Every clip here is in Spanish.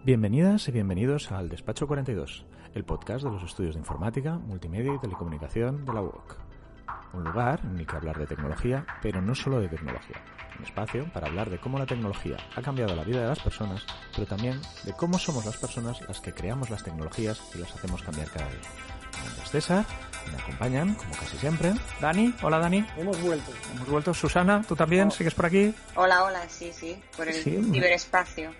Bienvenidas y bienvenidos al Despacho 42, el podcast de los estudios de informática, multimedia y telecomunicación de la UOC. Un lugar en el que hablar de tecnología, pero no solo de tecnología. Un espacio para hablar de cómo la tecnología ha cambiado la vida de las personas, pero también de cómo somos las personas las que creamos las tecnologías y las hacemos cambiar cada día. Mi nombre es César y me acompañan, como casi siempre, Dani. Hola, Dani. Hemos vuelto. Hemos vuelto. Susana, ¿tú también sigues por aquí? Hola, sí, por el ciberespacio.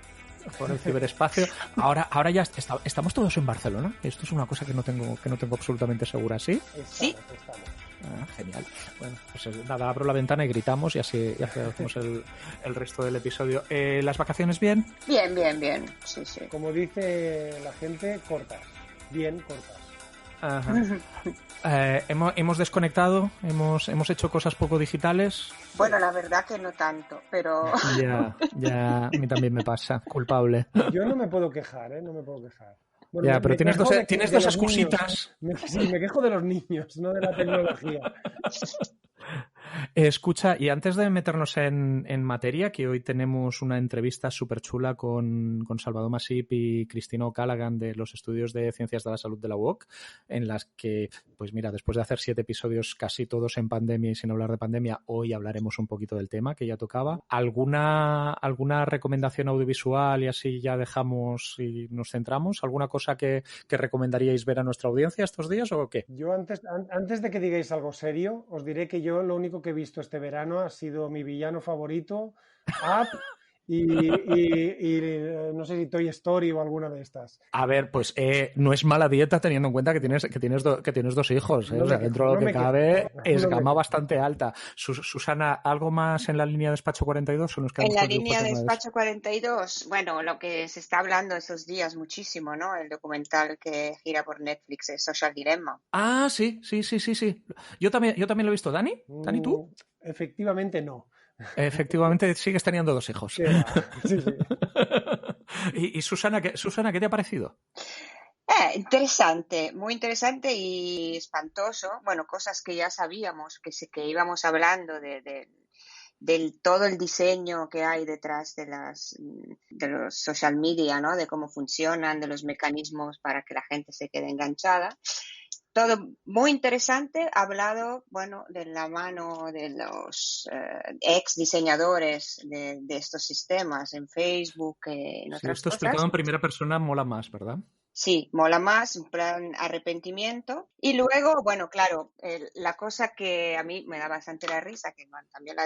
Por el ciberespacio. Ahora ya estamos todos en Barcelona. Esto es una cosa que no tengo absolutamente segura, ¿sí? Sí. Estamos. Ah, genial. Bueno, pues nada, abro la ventana y gritamos y así hacemos el resto del episodio. ¿Las vacaciones bien? Bien. Sí. Como dice la gente, cortas. Bien cortas. Ajá. Hemos desconectado, hemos hecho cosas poco digitales. Bueno, la verdad que no tanto, pero... Ya, a mí también me pasa, culpable. Yo no me puedo quejar, No me puedo quejar. Bueno, ya, pero tienes dos excusitas. Sí, me quejo de los niños, no de la tecnología. Escucha, y antes de meternos en materia, que hoy tenemos una entrevista súper chula con Salvador Masip y Cristina O'Callaghan de los estudios de Ciencias de la Salud de la UOC, en las que, pues mira, después de hacer 7 episodios casi todos en pandemia y sin hablar de pandemia, hoy hablaremos un poquito del tema que ya tocaba. ¿Alguna recomendación audiovisual y así ya dejamos y nos centramos? ¿Alguna cosa que recomendaríais ver a nuestra audiencia estos días o qué? Yo antes de que digáis algo serio, os diré que yo lo único que he visto este verano ha sido mi villano favorito, Up, y no sé si Toy Story o alguna de estas. A ver, pues no es mala dieta teniendo en cuenta que tienes 2 hijos, ¿eh? O sea, dentro de lo que cabe es gama bastante alta. Susana, ¿algo más en la línea de Despacho 42 o nos quedamos en la línea de Despacho 42? Bueno, lo que se está hablando estos días muchísimo, ¿no? El documental que gira por Netflix, es Social Dilemma. Ah, sí. Yo también lo he visto. ¿Dani? ¿Dani, tú? Efectivamente no. Efectivamente sigues teniendo 2 hijos. Sí. ¿Y Susana, ¿qué te ha parecido? Interesante, muy interesante y espantoso. Bueno, cosas que ya sabíamos, que íbamos hablando del todo el diseño que hay detrás de los social media, ¿no? De cómo funcionan, de los mecanismos para que la gente se quede enganchada. Todo muy interesante, hablado, bueno, de la mano de los ex diseñadores de estos sistemas en Facebook, en otras esto cosas. explicado en primera persona mola más, ¿verdad? Sí, mola más, un plan arrepentimiento. Y luego, bueno, claro, la cosa que a mí me da bastante la risa, que también lo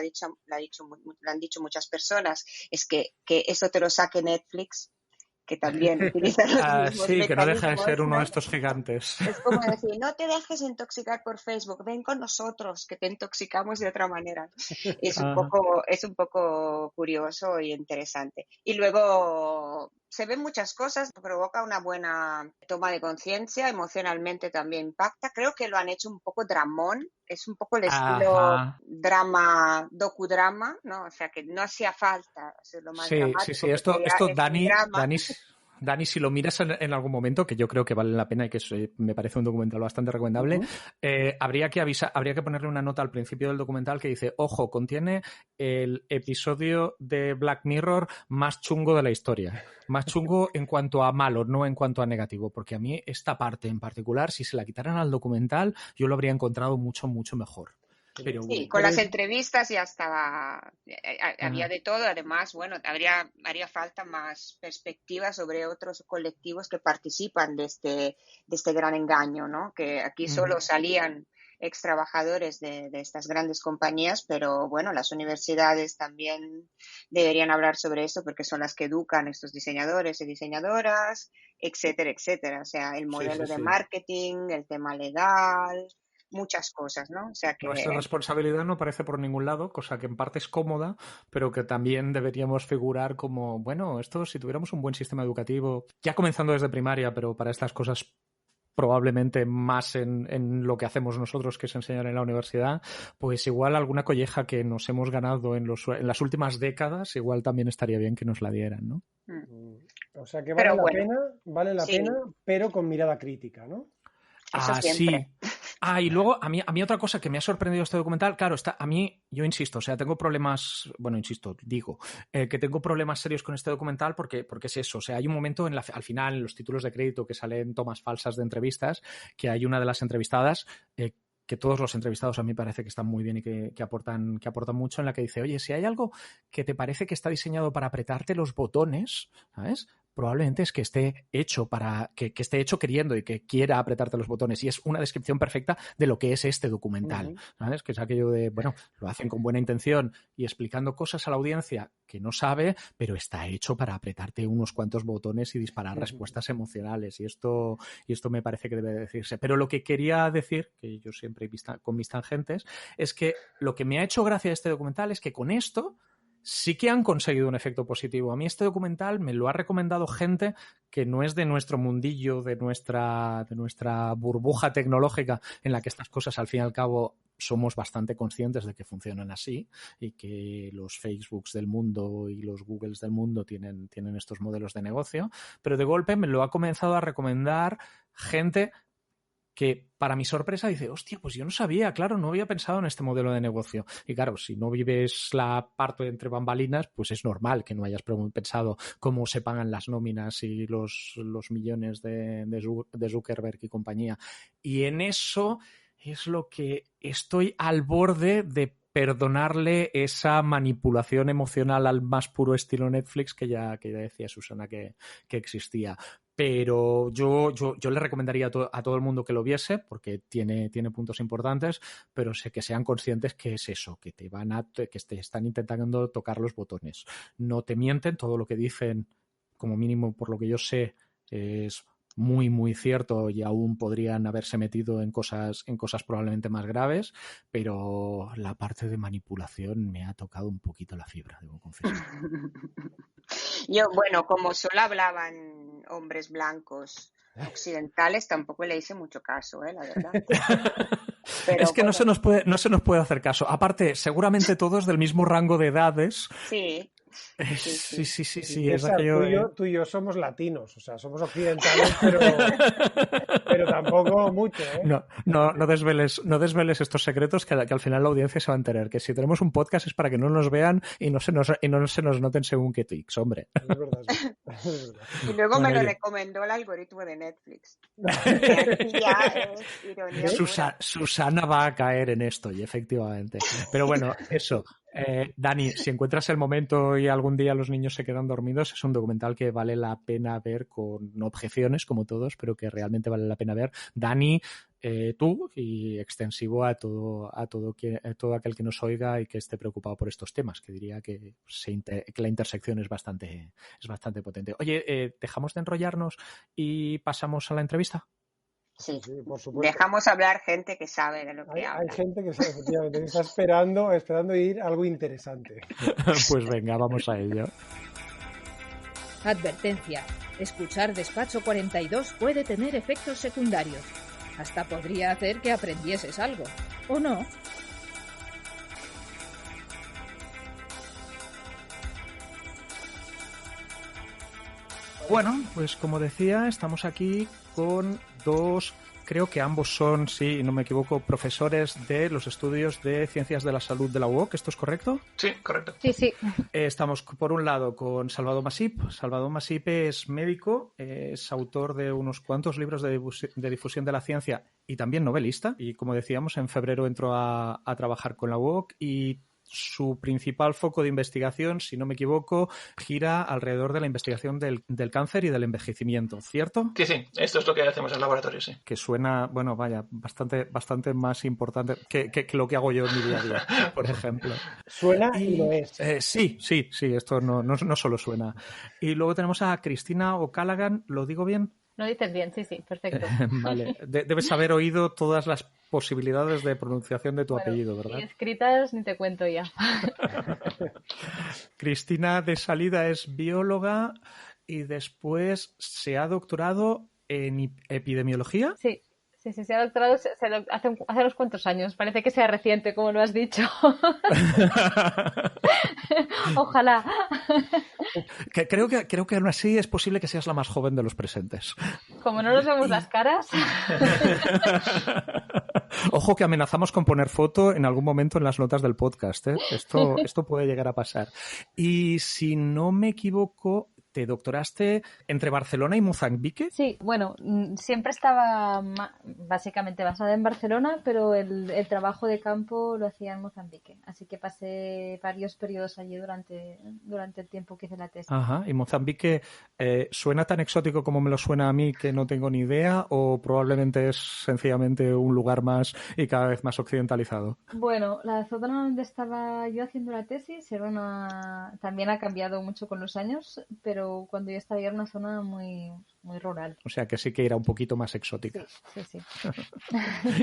han dicho muchas personas, es que eso te lo saque Netflix, que también utilizan los mismos sí, que no deja de ser mecanismos, uno ¿no? de estos gigantes. Es como decir, no te dejes intoxicar por Facebook, ven con nosotros, que te intoxicamos de otra manera. Es un poco curioso y interesante. Y luego se ven muchas cosas, provoca una buena toma de conciencia, emocionalmente también impacta. Creo que lo han hecho un poco dramón, es un poco el estilo drama, docudrama, ¿no? O sea, que no hacía falta ser lo más dramático. Sí, esto Dani, si lo miras en algún momento, que yo creo que vale la pena y que me parece un documental bastante recomendable, habría que ponerle una nota al principio del documental que dice, ojo, contiene el episodio de Black Mirror más chungo de la historia. Más chungo en cuanto a malo, no en cuanto a negativo, porque a mí esta parte en particular, si se la quitaran al documental, yo lo habría encontrado mucho, mucho mejor. Pero, sí, con las entrevistas ya estaba, había de todo. Además, bueno, haría falta más perspectiva sobre otros colectivos que participan de este gran engaño, ¿no? Que aquí solo salían ex trabajadores de estas grandes compañías, pero bueno, las universidades también deberían hablar sobre esto porque son las que educan a estos diseñadores y diseñadoras, etcétera. O sea, el modelo de marketing, el tema legal, muchas cosas, ¿no? O sea que... Nuestra responsabilidad no aparece por ningún lado, cosa que en parte es cómoda, pero que también deberíamos figurar como, bueno, esto si tuviéramos un buen sistema educativo, ya comenzando desde primaria, pero para estas cosas probablemente más en lo que hacemos nosotros, que es enseñar en la universidad, pues igual alguna colleja que nos hemos ganado en las últimas décadas, igual también estaría bien que nos la dieran, ¿no? O sea que vale la pena, pero con mirada crítica, ¿no? Eso siempre. Y luego, a mí otra cosa que me ha sorprendido este documental, claro, yo insisto, o sea, tengo problemas, que tengo problemas serios con este documental porque es eso, o sea, hay un momento al final, en los títulos de crédito que salen tomas falsas de entrevistas, que hay una de las entrevistadas, que todos los entrevistados a mí parece que están muy bien y que aportan mucho, en la que dice, oye, si hay algo que te parece que está diseñado para apretarte los botones, ¿sabes? Probablemente es que esté hecho que esté hecho queriendo y que quiera apretarte los botones. Y es una descripción perfecta de lo que es este documental, ¿sabes? Que es aquello de, bueno, lo hacen con buena intención y explicando cosas a la audiencia que no sabe, pero está hecho para apretarte unos cuantos botones y disparar respuestas emocionales. Y esto me parece que debe decirse. Pero lo que quería decir, que yo siempre con mis tangentes, es que lo que me ha hecho gracia este documental es que con esto sí que han conseguido un efecto positivo. A mí este documental me lo ha recomendado gente que no es de nuestro mundillo, de nuestra burbuja tecnológica, en la que estas cosas al fin y al cabo somos bastante conscientes de que funcionan así y que los Facebooks del mundo y los Googles del mundo tienen estos modelos de negocio, pero de golpe me lo ha comenzado a recomendar gente que para mi sorpresa dice, hostia, pues yo no sabía, claro, no había pensado en este modelo de negocio. Y claro, si no vives la parte entre bambalinas, pues es normal que no hayas pensado cómo se pagan las nóminas y los millones de Zuckerberg y compañía. Y en eso es lo que estoy al borde de perdonarle esa manipulación emocional al más puro estilo Netflix que ya decía Susana que existía. Pero yo le recomendaría a todo el mundo que lo viese porque tiene puntos importantes, pero sé que sean conscientes que es eso, que te están intentando tocar los botones. No te mienten, todo lo que dicen, como mínimo por lo que yo sé, es muy, muy cierto y aún podrían haberse metido en cosas probablemente más graves, pero la parte de manipulación me ha tocado un poquito la fibra, debo confesar. Bueno, como solo hablaban hombres blancos occidentales, tampoco le hice mucho caso, la verdad. Pero es que no se nos puede hacer caso. Aparte, seguramente todos del mismo rango de edades. Sí. Sí, es aquello, tú y yo somos latinos, o sea, somos occidentales, pero tampoco mucho, ¿eh? No desveles estos secretos que al final la audiencia se va a enterar. Que si tenemos un podcast es para que no nos vean y no se nos noten según qué tics, hombre. Es verdad. Y luego me lo recomendó el algoritmo de Netflix. Ya es ironía. Susana va a caer en esto, y efectivamente. Pero bueno, eso. Dani, si encuentras el momento y algún día los niños se quedan dormidos, es un documental que vale la pena ver con objeciones, como todos, pero que realmente vale la pena ver. Dani, tú y extensivo a todo aquel que nos oiga y que esté preocupado por estos temas, que diría que la intersección es bastante potente. Oye, ¿dejamos de enrollarnos y pasamos a la entrevista? Sí, por supuesto. Dejamos hablar gente que sabe de lo que habla. Hay gente que sabe, efectivamente, que está esperando oír algo interesante. Pues venga, vamos a ello. Advertencia. Escuchar Despacho 42 puede tener efectos secundarios. Hasta podría hacer que aprendieses algo. ¿O no? Bueno, pues como decía, estamos aquí con dos, creo que ambos son, si no me equivoco, profesores de los estudios de Ciencias de la Salud de la UOC. ¿Esto es correcto? Sí, correcto. Sí. Estamos por un lado con Salvador Masip. Salvador Masip es médico, es autor de unos cuantos libros de difusión de la ciencia y también novelista. Y como decíamos, en febrero entró a trabajar con la UOC y su principal foco de investigación, si no me equivoco, gira alrededor de la investigación del cáncer y del envejecimiento, ¿cierto? Sí, esto es lo que hacemos en el laboratorio, sí. Que suena, bueno, vaya, bastante más importante que lo que hago yo en mi día a día, por ejemplo. Suena y lo es. Sí, esto no solo suena. Y luego tenemos a Cristina O'Callaghan, ¿lo digo bien? Lo dices bien, sí, perfecto. Vale, debes haber oído todas las posibilidades de pronunciación de tu apellido, ¿verdad? Y escritas ni te cuento ya. Cristina de salida es bióloga y después se ha doctorado en epidemiología. Sí, se ha doctorado hace unos cuantos años. Parece que sea reciente, como lo has dicho. Ojalá. Creo que aún así es posible que seas la más joven de los presentes. Como no nos vemos las caras. Ojo que amenazamos con poner foto en algún momento en las notas del podcast, ¿eh? Esto puede llegar a pasar. Y si no me equivoco, ¿te doctoraste entre Barcelona y Mozambique? Sí, bueno, siempre estaba básicamente basada en Barcelona, pero el trabajo de campo lo hacía en Mozambique. Así que pasé varios periodos allí durante el tiempo que hice la tesis. Ajá, ¿y Mozambique suena tan exótico como me lo suena a mí que no tengo ni idea o probablemente es sencillamente un lugar más y cada vez más occidentalizado? Bueno, la zona donde estaba yo haciendo la tesis también ha cambiado mucho con los años, pero cuando yo estaba era una zona muy, muy rural. O sea que sí que era un poquito más exótica. Sí.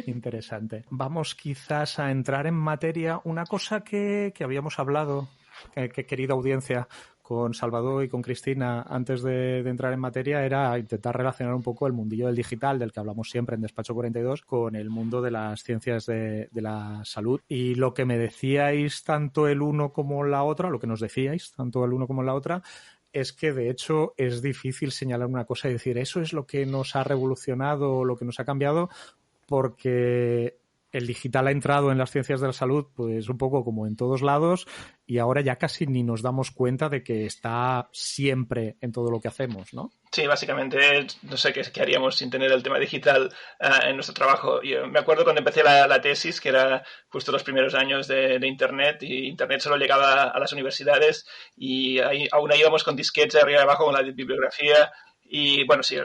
Interesante. Vamos quizás a entrar en materia. Una cosa que habíamos hablado, querida audiencia, con Salvador y con Cristina antes de entrar en materia era intentar relacionar un poco el mundillo del digital, del que hablamos siempre en Despacho 42, con el mundo de las ciencias de la salud. Y lo que me decíais tanto el uno como la otra, lo que nos decíais tanto el uno como la otra, es que de hecho es difícil señalar una cosa y decir eso es lo que nos ha revolucionado o lo que nos ha cambiado, porque el digital ha entrado en las ciencias de la salud pues un poco como en todos lados y ahora ya casi ni nos damos cuenta de que está siempre en todo lo que hacemos, ¿no? Sí, básicamente no sé qué haríamos sin tener el tema digital en nuestro trabajo. Yo me acuerdo cuando empecé la tesis, que era justo los primeros años de Internet, y Internet solo llegaba a las universidades y aún íbamos con disquetes arriba y abajo con la bibliografía. Y bueno, sí,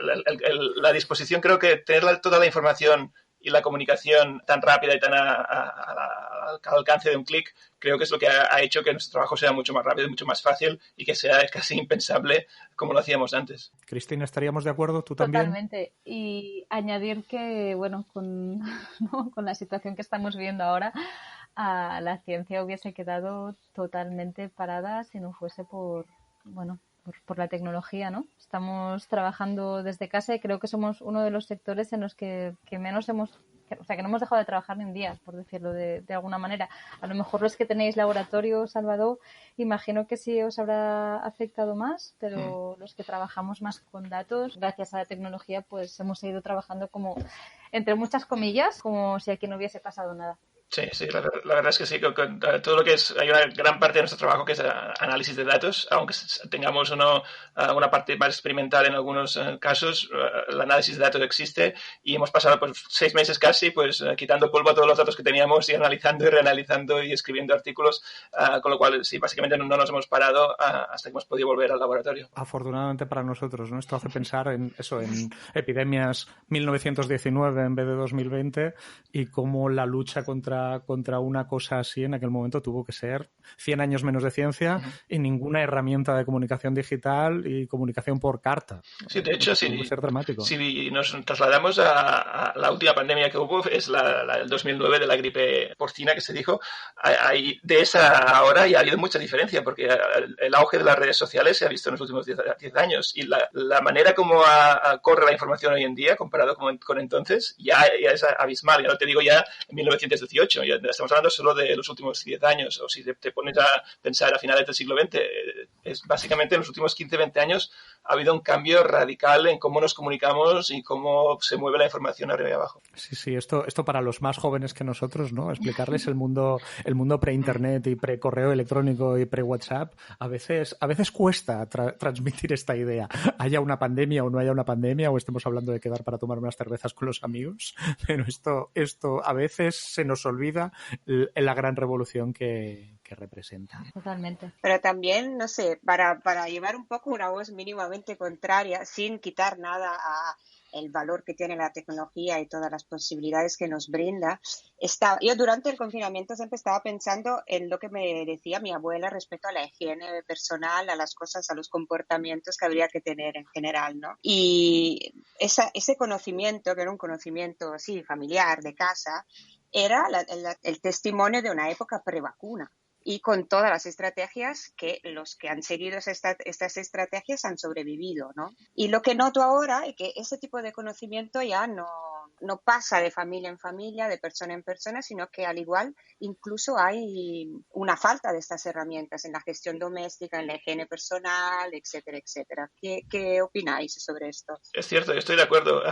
la disposición, creo que tener toda la información y la comunicación tan rápida y tan al alcance de un clic, creo que es lo que ha hecho que nuestro trabajo sea mucho más rápido y mucho más fácil y que sea casi impensable como lo hacíamos antes. Cristina, ¿estaríamos de acuerdo? ¿Tú también? Totalmente. Y añadir que, bueno, con la situación que estamos viendo ahora, la ciencia hubiese quedado totalmente parada si no fuese por la tecnología, ¿no? Estamos trabajando desde casa y creo que somos uno de los sectores en los que menos que no hemos dejado de trabajar ni un día, por decirlo de alguna manera. A lo mejor los que tenéis laboratorio, Salvador, imagino que sí os habrá afectado más, pero los que trabajamos más con datos, gracias a la tecnología, pues hemos seguido trabajando como, entre muchas comillas, como si aquí no hubiese pasado nada. Sí, la verdad es que sí, con todo lo que hay una gran parte de nuestro trabajo que es análisis de datos, aunque tengamos o no una parte más experimental en algunos casos, el análisis de datos existe y hemos pasado pues 6 meses casi pues quitando polvo a todos los datos que teníamos y analizando y reanalizando y escribiendo artículos, con lo cual sí, básicamente no nos hemos parado hasta que hemos podido volver al laboratorio. Afortunadamente para nosotros, ¿no? Esto hace pensar en epidemias 1919 en vez de 2020 y cómo la lucha contra una cosa así en aquel momento tuvo que ser 100 años menos de ciencia y ninguna herramienta de comunicación digital y comunicación por carta. Sí, de hecho, tuvo que ser dramático. Si nos trasladamos a la última pandemia que hubo, es la del 2009 de la gripe porcina que se dijo, de esa ahora ya ha habido mucha diferencia porque el auge de las redes sociales se ha visto en los últimos 10 años y la manera como corre la información hoy en día comparado con entonces ya es abismal. Ya no te digo ya en 1918, ya estamos hablando solo de los últimos 10 años, o si te pones a pensar a finales del siglo XX, es básicamente en los últimos 15-20 años ha habido un cambio radical en cómo nos comunicamos y cómo se mueve la información arriba y abajo. Sí, esto para los más jóvenes que nosotros, ¿no? Explicarles el mundo pre-internet y pre-correo electrónico y pre-WhatsApp, a veces cuesta transmitir esta idea. Haya una pandemia o no haya una pandemia, o estemos hablando de quedar para tomar unas cervezas con los amigos, pero esto a veces se nos olvida la gran revolución que representa. Totalmente. Pero también, no sé, para llevar un poco una voz mínimamente contraria, sin quitar nada a el valor que tiene la tecnología y todas las posibilidades que nos brinda. Yo durante el confinamiento siempre estaba pensando en lo que me decía mi abuela respecto a la higiene personal, a las cosas, a los comportamientos que habría que tener en general, ¿no? Y ese conocimiento, que era un conocimiento, sí, familiar, de casa, era el testimonio de una época prevacuna. Y con todas las estrategias que los que han seguido estas estrategias han sobrevivido, ¿no? Y lo que noto ahora es que ese tipo de conocimiento ya no pasa de familia en familia, de persona en persona, sino que al igual incluso hay una falta de estas herramientas en la gestión doméstica, en la higiene personal, etcétera, etcétera. ¿Qué opináis sobre esto? Es cierto, yo estoy de acuerdo.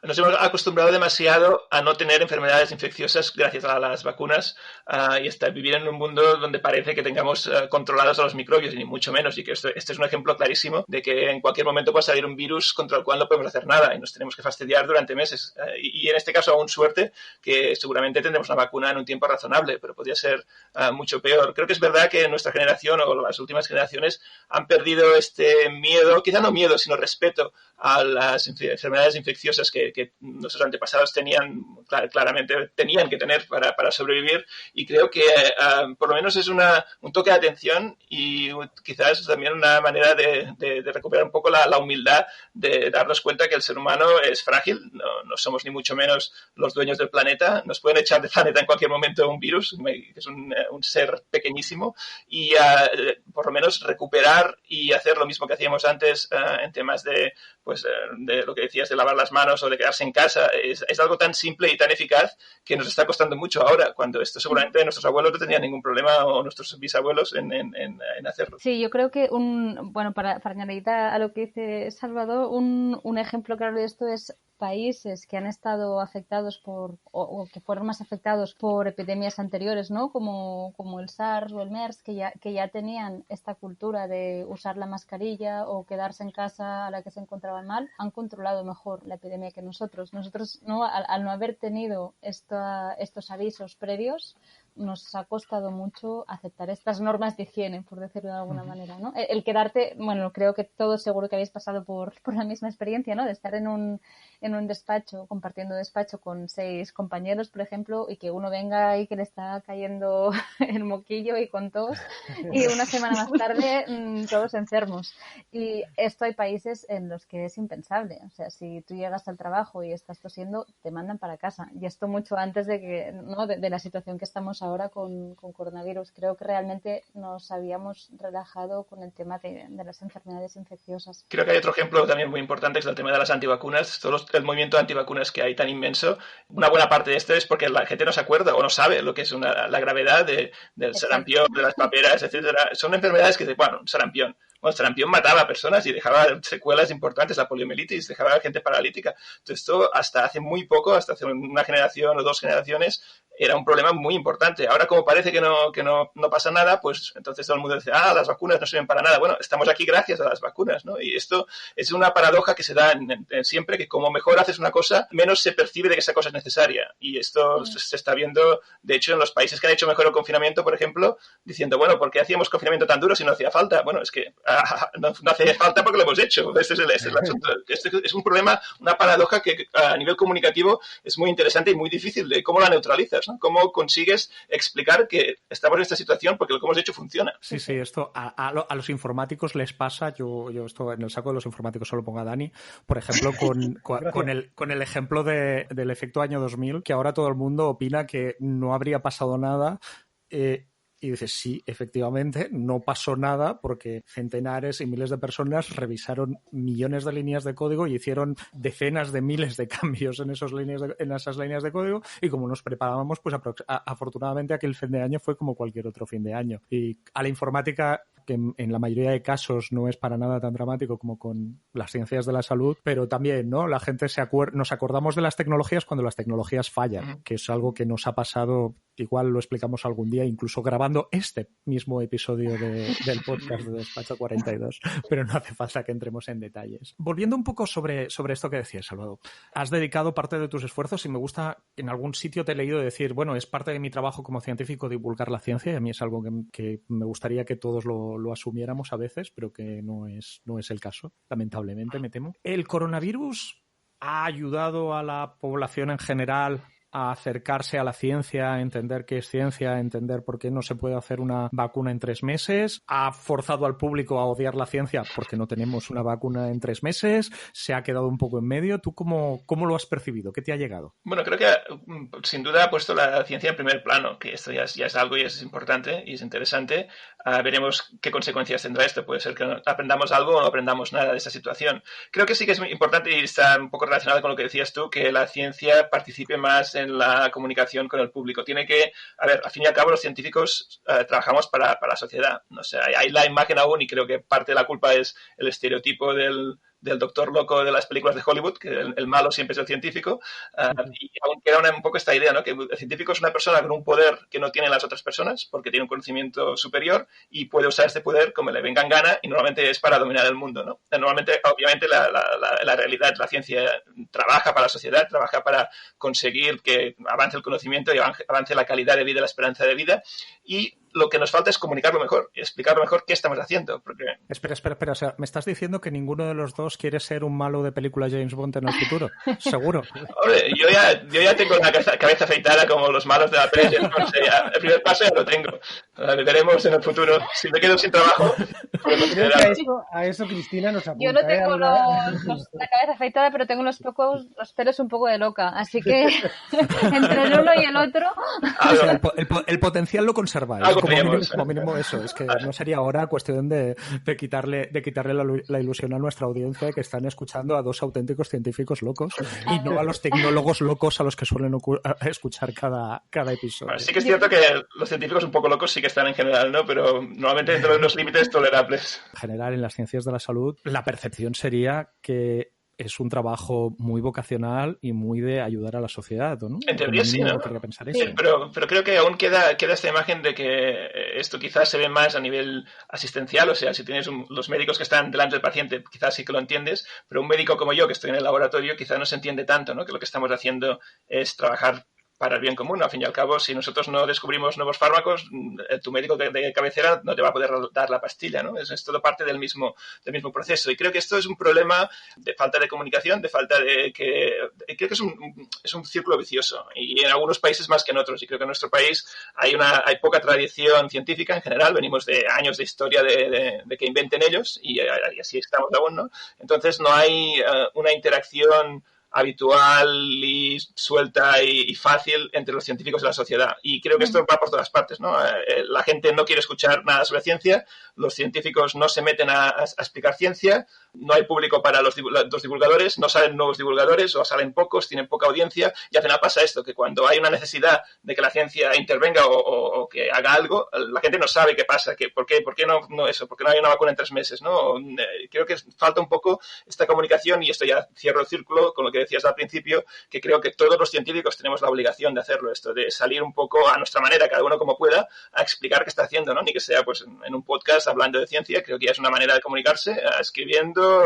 Nos hemos acostumbrado demasiado a no tener enfermedades infecciosas gracias a las vacunas y hasta vivir en un mundo donde parece que tengamos controlados a los microbios, y ni mucho menos, y que este es un ejemplo clarísimo de que en cualquier momento puede salir un virus contra el cual no podemos hacer nada y nos tenemos que fastidiar durante meses. Y en este caso, aún suerte, que seguramente tendremos una vacuna en un tiempo razonable, pero podría ser mucho peor. Creo que es verdad que nuestra generación o las últimas generaciones han perdido este miedo, quizá no miedo, sino respeto a las enfermedades infecciosas que nuestros antepasados claramente tenían que tener para sobrevivir, y creo que por lo menos es un toque de atención y quizás también una manera de recuperar un poco la humildad de darnos cuenta que el ser humano es frágil, no somos ni mucho menos los dueños del planeta, nos pueden echar del planeta en cualquier momento un virus, que es un ser pequeñísimo, y por lo menos recuperar y hacer lo mismo que hacíamos antes en temas de lo que decías de lavar las manos o de quedarse en casa, es algo tan simple y tan eficaz que nos está costando mucho ahora, cuando esto seguramente nuestros abuelos no tenían ningún problema, o nuestros bisabuelos en hacerlo. Sí, yo creo que para añadir a lo que dice Salvador, un ejemplo claro de esto es países que han estado afectados o que fueron más afectados por epidemias anteriores, ¿no? Como el SARS o el MERS, que ya tenían esta cultura de usar la mascarilla o quedarse en casa a la que se encontraban mal, han controlado mejor la epidemia que nosotros. Nosotros, ¿no? Al no haber tenido estos avisos previos, nos ha costado mucho aceptar estas normas de higiene, por decirlo de alguna manera, ¿no? El quedarte, bueno, creo que todos seguro que habéis pasado por la misma experiencia, ¿no? De estar en un despacho, compartiendo despacho con 6 compañeros, por ejemplo, y que uno venga y que le está cayendo el moquillo y con tos, y una semana más tarde todos enfermos. Y esto hay países en los que es impensable. O sea, si tú llegas al trabajo y estás tosiendo, te mandan para casa. Y esto mucho antes de la situación que estamos ahora con coronavirus. Creo que realmente nos habíamos relajado con el tema de las enfermedades infecciosas. Creo que hay otro ejemplo también muy importante, que es el tema de las antivacunas. Todo el movimiento de antivacunas que hay tan inmenso, una buena parte de esto es porque la gente no se acuerda o no sabe lo que es la gravedad del sarampión, de las paperas, etcétera. Son enfermedades que, sarampión. Bueno, el sarampión mataba a personas y dejaba secuelas importantes, la poliomielitis, dejaba a gente paralítica. Entonces, esto hasta hace muy poco, hasta hace una generación o 2 generaciones, era un problema muy importante. Ahora, como parece que no pasa nada, pues entonces todo el mundo dice, las vacunas no sirven para nada. Bueno, estamos aquí gracias a las vacunas, ¿no? Y esto es una paradoja que se da en siempre, que como mejor haces una cosa, menos se percibe de que esa cosa es necesaria. Y esto se está viendo, de hecho, en los países que han hecho mejor el confinamiento, por ejemplo, diciendo, bueno, ¿por qué hacíamos confinamiento tan duro si no hacía falta? Bueno, es que no hace falta porque lo hemos hecho. Este es el asunto. Este es un problema, una paradoja que a nivel comunicativo es muy interesante y muy difícil de cómo la neutralizas, ¿no? Cómo consigues explicar que estamos en esta situación porque lo que hemos hecho funciona. Sí, esto a los informáticos les pasa, yo esto en el saco de los informáticos solo pongo a Dani, por ejemplo, con el ejemplo del efecto año 2000, que ahora todo el mundo opina que no habría pasado nada, y dices, sí, efectivamente, no pasó nada porque centenares y miles de personas revisaron millones de líneas de código y hicieron decenas de miles de cambios en esas líneas de código, y como nos preparábamos, pues afortunadamente aquel fin de año fue como cualquier otro fin de año. Y a la informática, que en la mayoría de casos no es para nada tan dramático como con las ciencias de la salud, pero también, ¿no? La gente nos acordamos de las tecnologías cuando las tecnologías fallan, que es algo que nos ha pasado, igual lo explicamos algún día, incluso grabando este mismo episodio del podcast de Despacho 42, pero no hace falta que entremos en detalles. Volviendo un poco sobre esto que decías, Salvador, has dedicado parte de tus esfuerzos, y me gusta, en algún sitio te he leído decir, bueno, es parte de mi trabajo como científico divulgar la ciencia, y a mí es algo que me gustaría que todos lo asumiéramos a veces, pero que no es el caso, lamentablemente, me temo. ¿El coronavirus ha ayudado a la población en general a acercarse a la ciencia, a entender qué es ciencia, a entender por qué no se puede hacer una vacuna en 3 meses, ha forzado al público a odiar la ciencia porque no tenemos una vacuna en 3 meses, se ha quedado un poco en medio. ¿Tú cómo lo has percibido? ¿Qué te ha llegado? Bueno, creo que sin duda ha puesto la ciencia en primer plano, que esto ya es algo y es importante y es interesante. Veremos qué consecuencias tendrá esto. Puede ser que aprendamos algo o no aprendamos nada de esa situación. Creo que sí que es muy importante y está un poco relacionado con lo que decías tú, que la ciencia participe más en la comunicación con el público. Tiene que, al fin y al cabo los científicos trabajamos para la sociedad. O sea, hay la imagen aún, y creo que parte de la culpa es el estereotipo del doctor loco de las películas de Hollywood, que el malo siempre es el científico, y aún queda un poco esta idea, ¿no? Que el científico es una persona con un poder que no tienen las otras personas, porque tiene un conocimiento superior y puede usar este poder como le venga en gana, y normalmente es para dominar el mundo, ¿no? Normalmente, obviamente, la realidad, la ciencia trabaja para la sociedad, trabaja para conseguir que avance el conocimiento y avance la calidad de vida, la esperanza de vida, y lo que nos falta es comunicarlo mejor y explicarlo mejor qué estamos haciendo. Porque... Espera. O sea, ¿me estás diciendo que ninguno de los dos quiere ser un malo de película James Bond en el futuro? Seguro. Hombre, yo ya tengo la cabeza afeitada como los malos de la peli, entonces el primer paso ya lo tengo. Veremos en el futuro. Si me quedo sin trabajo... Creo que a eso Cristina nos apunta. Yo no tengo la cabeza afeitada, pero tengo los pelos un poco de loca. Así que entre el uno y el otro... O sea, el potencial lo conserváis. Como mínimo eso, es que no sería ahora cuestión de quitarle la ilusión a nuestra audiencia, que están escuchando a dos auténticos científicos locos y no a los tecnólogos locos a los que suelen escuchar cada episodio. Bueno, sí que es cierto que los científicos un poco locos sí que están en general, ¿no? Pero normalmente dentro de unos límites tolerables. En general, en las ciencias de la salud, la percepción sería que es un trabajo muy vocacional y muy de ayudar a la sociedad, ¿no? En teoría sí, ¿no? Sí, pero creo que aún queda esta imagen de que esto quizás se ve más a nivel asistencial, o sea, si tienes los médicos que están delante del paciente, quizás sí que lo entiendes, pero un médico como yo, que estoy en el laboratorio, quizás no se entiende tanto, ¿no? Que lo que estamos haciendo es trabajar para el bien común. Al fin y al cabo, si nosotros no descubrimos nuevos fármacos, tu médico de cabecera no te va a poder dar la pastilla, ¿no? Es todo parte del mismo proceso. Y creo que esto es un problema de falta de comunicación, de falta de que... Creo que es un círculo vicioso. Y en algunos países más que en otros. Y creo que en nuestro país hay poca tradición científica en general. Venimos de años de historia de que inventen ellos y así estamos aún, ¿no? Entonces no hay una interacción habitual y suelta y fácil entre los científicos y la sociedad. Y creo que esto va por todas partes, ¿no? La gente no quiere escuchar nada sobre ciencia, los científicos no se meten a explicar ciencia, no hay público para los divulgadores, no salen nuevos divulgadores o salen pocos, tienen poca audiencia, y al final pasa esto, que cuando hay una necesidad de que la ciencia intervenga o que haga algo, la gente no sabe qué pasa, ¿por qué no eso? ¿Por qué no hay una vacuna en 3 meses? ¿No? Creo que falta un poco esta comunicación, y esto ya cierro el círculo con lo que decías al principio, que creo que todos los científicos tenemos la obligación de hacerlo, esto de salir un poco a nuestra manera, cada uno como pueda, a explicar qué está haciendo, ¿no? Ni que sea pues en un podcast hablando de ciencia. Creo que ya es una manera de comunicarse, escribiendo,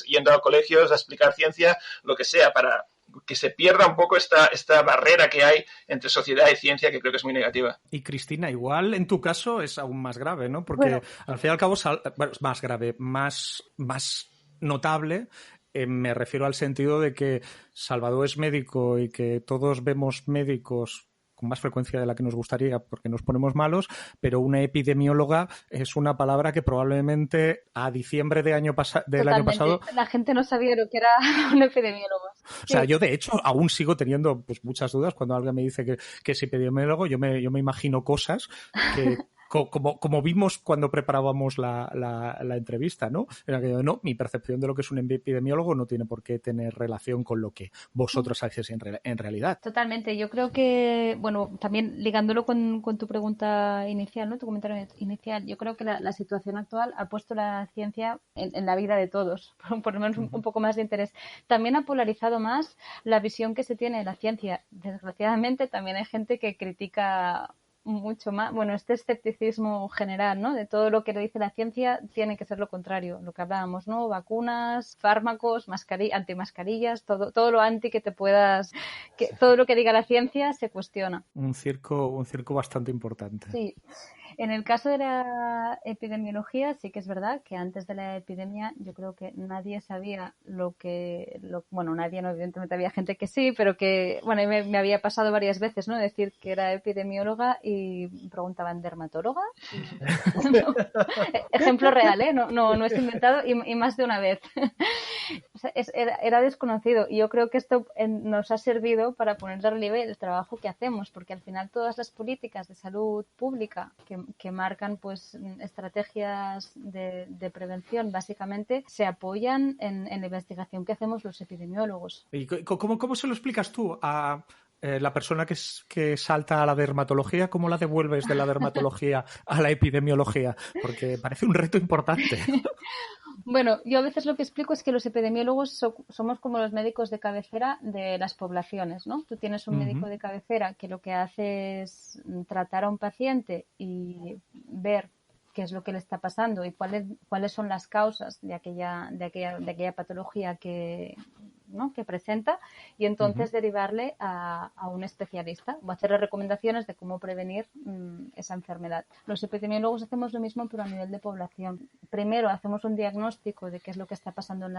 yendo a colegios a explicar ciencia, lo que sea, para que se pierda un poco esta barrera que hay entre sociedad y ciencia, que creo que es muy negativa. Y Cristina, igual en tu caso es aún más grave, ¿no? Porque al fin y al cabo es más grave, más notable. Me refiero al sentido de que Salvador es médico y que todos vemos médicos con más frecuencia de la que nos gustaría porque nos ponemos malos, pero una epidemióloga es una palabra que probablemente a diciembre del año pasado... La gente no sabía lo que era un epidemiólogo. O sea, yo de hecho aún sigo teniendo pues muchas dudas cuando alguien me dice que es epidemiólogo. Yo me imagino cosas que... Como vimos cuando preparábamos la entrevista, ¿no? Era que no, mi percepción de lo que es un epidemiólogo no tiene por qué tener relación con lo que vosotros hacéis en realidad. Totalmente. Yo creo que, bueno, también ligándolo con tu pregunta inicial, ¿no? Tu comentario inicial, yo creo que la situación actual ha puesto la ciencia en la vida de todos, por lo menos un poco más de interés. También ha polarizado más la visión que se tiene de la ciencia. Desgraciadamente también hay gente que critica mucho más, bueno, este escepticismo general, ¿no? De todo lo que le dice la ciencia tiene que ser lo contrario, lo que hablábamos, ¿no? Vacunas, fármacos, antimascarillas, todo lo anti que te puedas, todo lo que diga la ciencia se cuestiona. Un circo bastante importante. Sí. En el caso de la epidemiología, sí que es verdad que antes de la epidemia yo creo que nadie sabía bueno, nadie, no, evidentemente había gente que sí, pero que, bueno, me había pasado varias veces, ¿no? Decir que era epidemióloga y preguntaban, ¿dermatóloga? No, ejemplo real, ¿eh? No es inventado y más de una vez. O sea, era desconocido y yo creo que esto nos ha servido para poner de relieve el trabajo que hacemos, porque al final todas las políticas de salud pública que marcan pues estrategias de prevención básicamente se apoyan en la investigación que hacemos los epidemiólogos. ¿Y cómo se lo explicas tú a la persona que salta a la dermatología? ¿Cómo la devuelves de la dermatología a la epidemiología? Porque parece un reto importante. Bueno, yo a veces lo que explico es que los epidemiólogos somos como los médicos de cabecera de las poblaciones, ¿no? Tú tienes un médico de cabecera que lo que hace es tratar a un paciente y ver qué es lo que le está pasando y cuáles son las causas de aquella patología que presenta, y entonces derivarle a un especialista o hacerle recomendaciones de cómo prevenir esa enfermedad. Los epidemiólogos hacemos lo mismo, pero a nivel de población. Primero hacemos un diagnóstico de qué es lo que está pasando en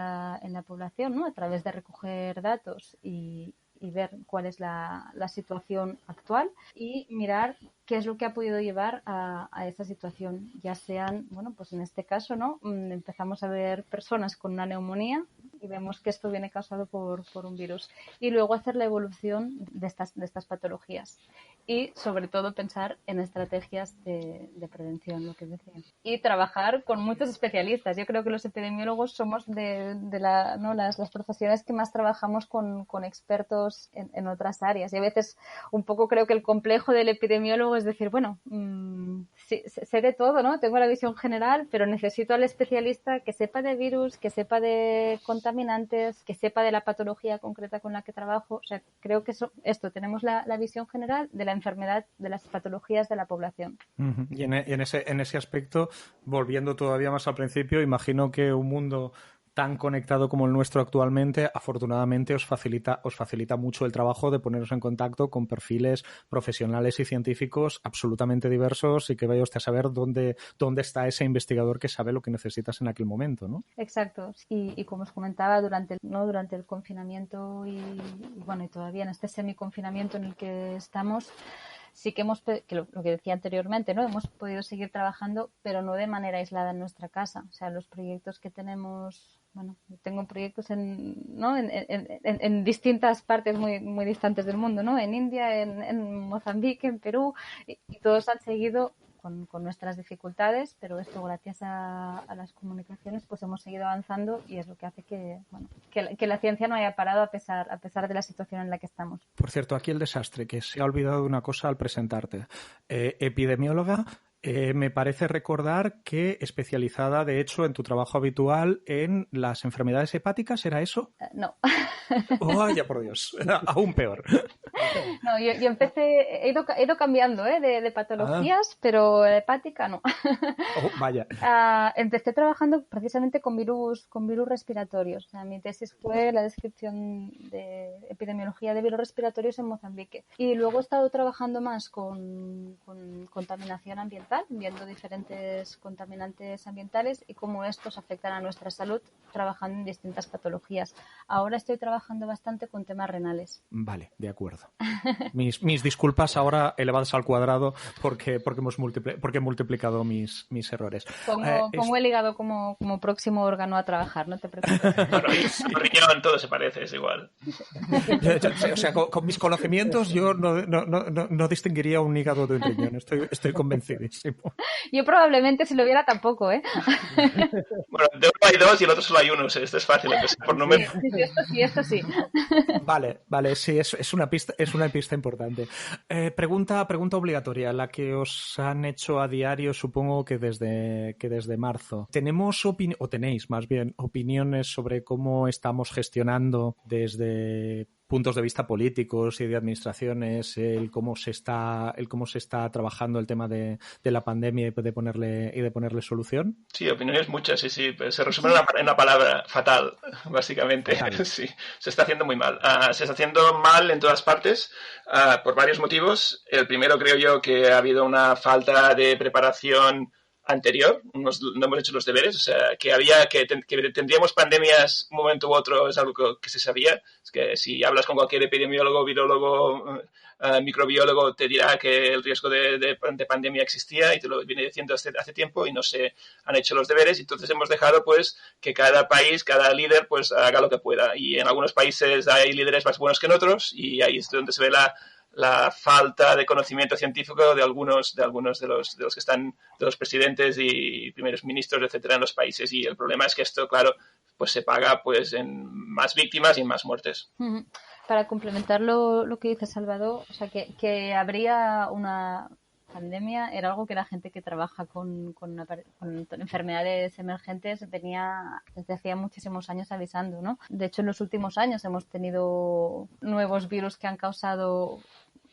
la población, ¿no? A través de recoger datos y ver cuál es la situación actual y mirar qué es lo que ha podido llevar a esa situación. Ya sean, bueno, pues en este caso, ¿no? Empezamos a ver personas con una neumonía y vemos que esto viene causado por un virus. Y luego hacer la evolución de estas patologías. Y sobre todo pensar en estrategias de prevención, lo que decía. Y trabajar con muchos especialistas. Yo creo que los epidemiólogos somos las profesiones que más trabajamos con expertos en otras áreas. Y a veces un poco creo que el complejo del epidemiólogo es decir, bueno, sí, sé de todo, ¿no? Tengo la visión general, pero necesito al especialista que sepa de virus, que sepa de contaminantes, que sepa de la patología concreta con la que trabajo. O sea, creo que tenemos la visión general de la enfermedad, de las patologías de la población. Y en ese aspecto, volviendo todavía más al principio, imagino que un mundo tan conectado como el nuestro actualmente, afortunadamente os facilita mucho el trabajo de poneros en contacto con perfiles profesionales y científicos absolutamente diversos y que vaya usted a saber dónde está ese investigador que sabe lo que necesitas en aquel momento, ¿no? Exacto. Y como os comentaba, durante el confinamiento y todavía en este semiconfinamiento en el que estamos, sí que lo que decía anteriormente, ¿no? Hemos podido seguir trabajando, pero no de manera aislada en nuestra casa. O sea, los proyectos que tenemos, bueno, tengo proyectos en distintas partes muy, muy distantes del mundo, ¿no? En India, en Mozambique, en Perú, y todos han seguido con nuestras dificultades, pero esto gracias a las comunicaciones pues hemos seguido avanzando y es lo que hace que la ciencia no haya parado a pesar de la situación en la que estamos. Por cierto, aquí el desastre, que se ha olvidado de una cosa al presentarte. Epidemióloga, me parece recordar que especializada, de hecho, en tu trabajo habitual en las enfermedades hepáticas, ¿era eso? No. ¡Oh, vaya por Dios! Aún peor. No, yo empecé, he ido cambiando de patologías, pero hepática no. Oh, vaya. Empecé trabajando precisamente con virus respiratorios. O sea, mi tesis fue la descripción de epidemiología de virus respiratorios en Mozambique. Y luego he estado trabajando más con contaminación ambiental, viendo diferentes contaminantes ambientales y cómo estos afectan a nuestra salud, trabajando en distintas patologías. Ahora estoy trabajando bastante con temas renales. Vale, de acuerdo. Mis disculpas ahora elevadas al cuadrado porque he multiplicado mis errores. Pongo el hígado como próximo órgano a trabajar, no te preocupes. Bueno, el riñón todo se parece, es igual. O sea, con mis conocimientos yo no distinguiría un hígado de un riñón, estoy convencidísimo. Yo probablemente si lo viera tampoco, ¿eh? Bueno, de uno hay dos y el otro solo hay uno, esto es fácil, empezar por número. Sí, esto sí. Vale, sí, es una pista importante. Pregunta obligatoria, la que os han hecho a diario, supongo que desde marzo. Tenéis más bien opiniones sobre cómo estamos gestionando desde puntos de vista políticos y de administraciones, el cómo se está trabajando el tema de la pandemia y de ponerle solución? Sí, opiniones muchas, sí. Pues se resume en una palabra: fatal, básicamente. Fatal. Sí, se está haciendo muy mal. Se está haciendo mal en todas partes por varios motivos. El primero, creo yo, que ha habido una falta de preparación anterior, no hemos hecho los deberes, o sea, que tendríamos pandemias un momento u otro, es algo que se sabía. Es que si hablas con cualquier epidemiólogo, virólogo, microbiólogo, te dirá que el riesgo de pandemia existía y te lo viene diciendo hace tiempo y no se han hecho los deberes. Entonces hemos dejado pues que cada país, cada líder pues haga lo que pueda, y en algunos países hay líderes más buenos que en otros, y ahí es donde se ve la falta de conocimiento científico de algunos de los que están, de los presidentes y primeros ministros, etcétera, en los países. Y el problema es que esto, claro, pues se paga pues en más víctimas y en más muertes. Para complementar lo que dice Salvador, o sea, que habría una pandemia era algo que la gente que trabaja con enfermedades emergentes venía desde hacía muchísimos años avisando, ¿no? De hecho, en los últimos años hemos tenido nuevos virus que han causado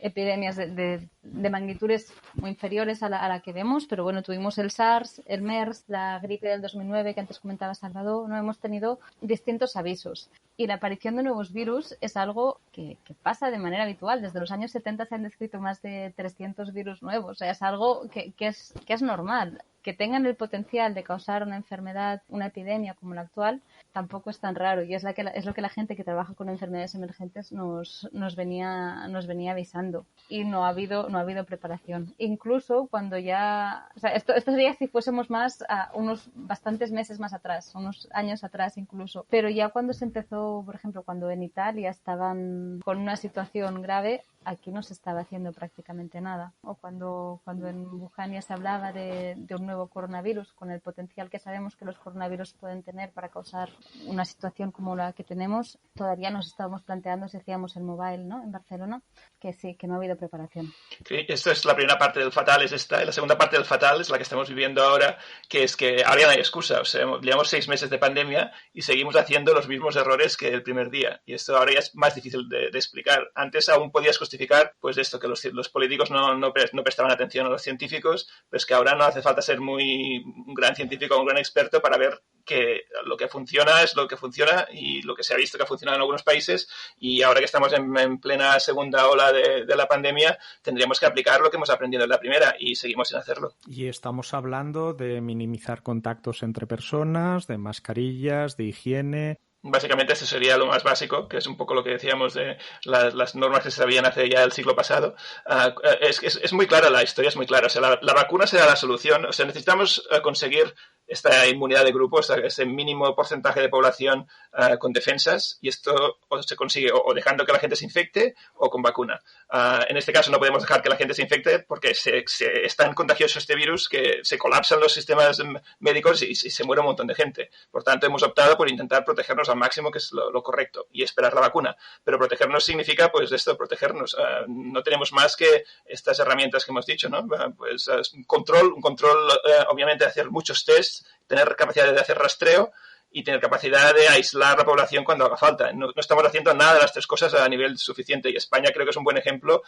epidemias de magnitudes muy inferiores a la que vemos, pero bueno, tuvimos el SARS, el MERS, la gripe del 2009 que antes comentaba Salvador, no hemos tenido distintos avisos. Y la aparición de nuevos virus es algo que pasa de manera habitual. Desde los años 70 se han descrito más de 300 virus nuevos. O sea, es algo que es normal. Que tengan el potencial de causar una enfermedad, una epidemia como la actual, tampoco es tan raro. Y es lo que la gente que trabaja con enfermedades emergentes nos venía avisando. Y no ha habido preparación. Incluso cuando ya... O sea, esto sería si fuésemos más a unos bastantes meses más atrás, unos años atrás incluso. Pero ya cuando se empezó, por ejemplo, cuando en Italia estaban con una situación grave, aquí no se estaba haciendo prácticamente nada. O cuando en Wuhan ya se hablaba de un nuevo coronavirus, con el potencial que sabemos que los coronavirus pueden tener para causar una situación como la que tenemos, todavía nos estábamos planteando si hacíamos el mobile, ¿no?, en Barcelona, que sí, que no ha habido preparación. Sí, esto es la primera parte del fatal, es esta. Y la segunda parte del fatal es la que estamos viviendo ahora, que es que ahora ya no hay excusa. O sea, llevamos 6 meses de pandemia y seguimos haciendo los mismos errores que el primer día. Y esto ahora ya es más difícil de explicar. Antes aún podías justificar pues esto, que los políticos no prestaban atención a los científicos, pero es que ahora no hace falta ser un gran científico o un gran experto para ver que lo que funciona es lo que funciona, y lo que se ha visto que ha funcionado en algunos países. Y ahora que estamos en plena segunda ola de la pandemia, tendríamos que aplicar lo que hemos aprendido en la primera, y seguimos sin hacerlo. Y estamos hablando de minimizar contactos entre personas, de mascarillas, de higiene. Básicamente eso sería lo más básico, que es un poco lo que decíamos de las normas que se sabían hace ya el siglo pasado. Es muy clara, la historia es muy clara. O sea, la vacuna será la solución. O sea, necesitamos conseguir esta inmunidad de grupo, ese mínimo porcentaje de población con defensas, y esto se consigue o dejando que la gente se infecte o con vacuna. En este caso no podemos dejar que la gente se infecte porque es tan contagioso este virus que se colapsan los sistemas médicos y se muere un montón de gente. Por tanto, hemos optado por intentar protegernos al máximo, que es lo correcto, y esperar la vacuna. Pero protegernos significa, pues, protegernos. No tenemos más que estas herramientas que hemos dicho, ¿no? Pues un control, obviamente, de hacer muchos tests, tener capacidad de hacer rastreo y tener capacidad de aislar la población cuando haga falta. No estamos haciendo nada de las tres cosas a nivel suficiente, y España creo que es un buen ejemplo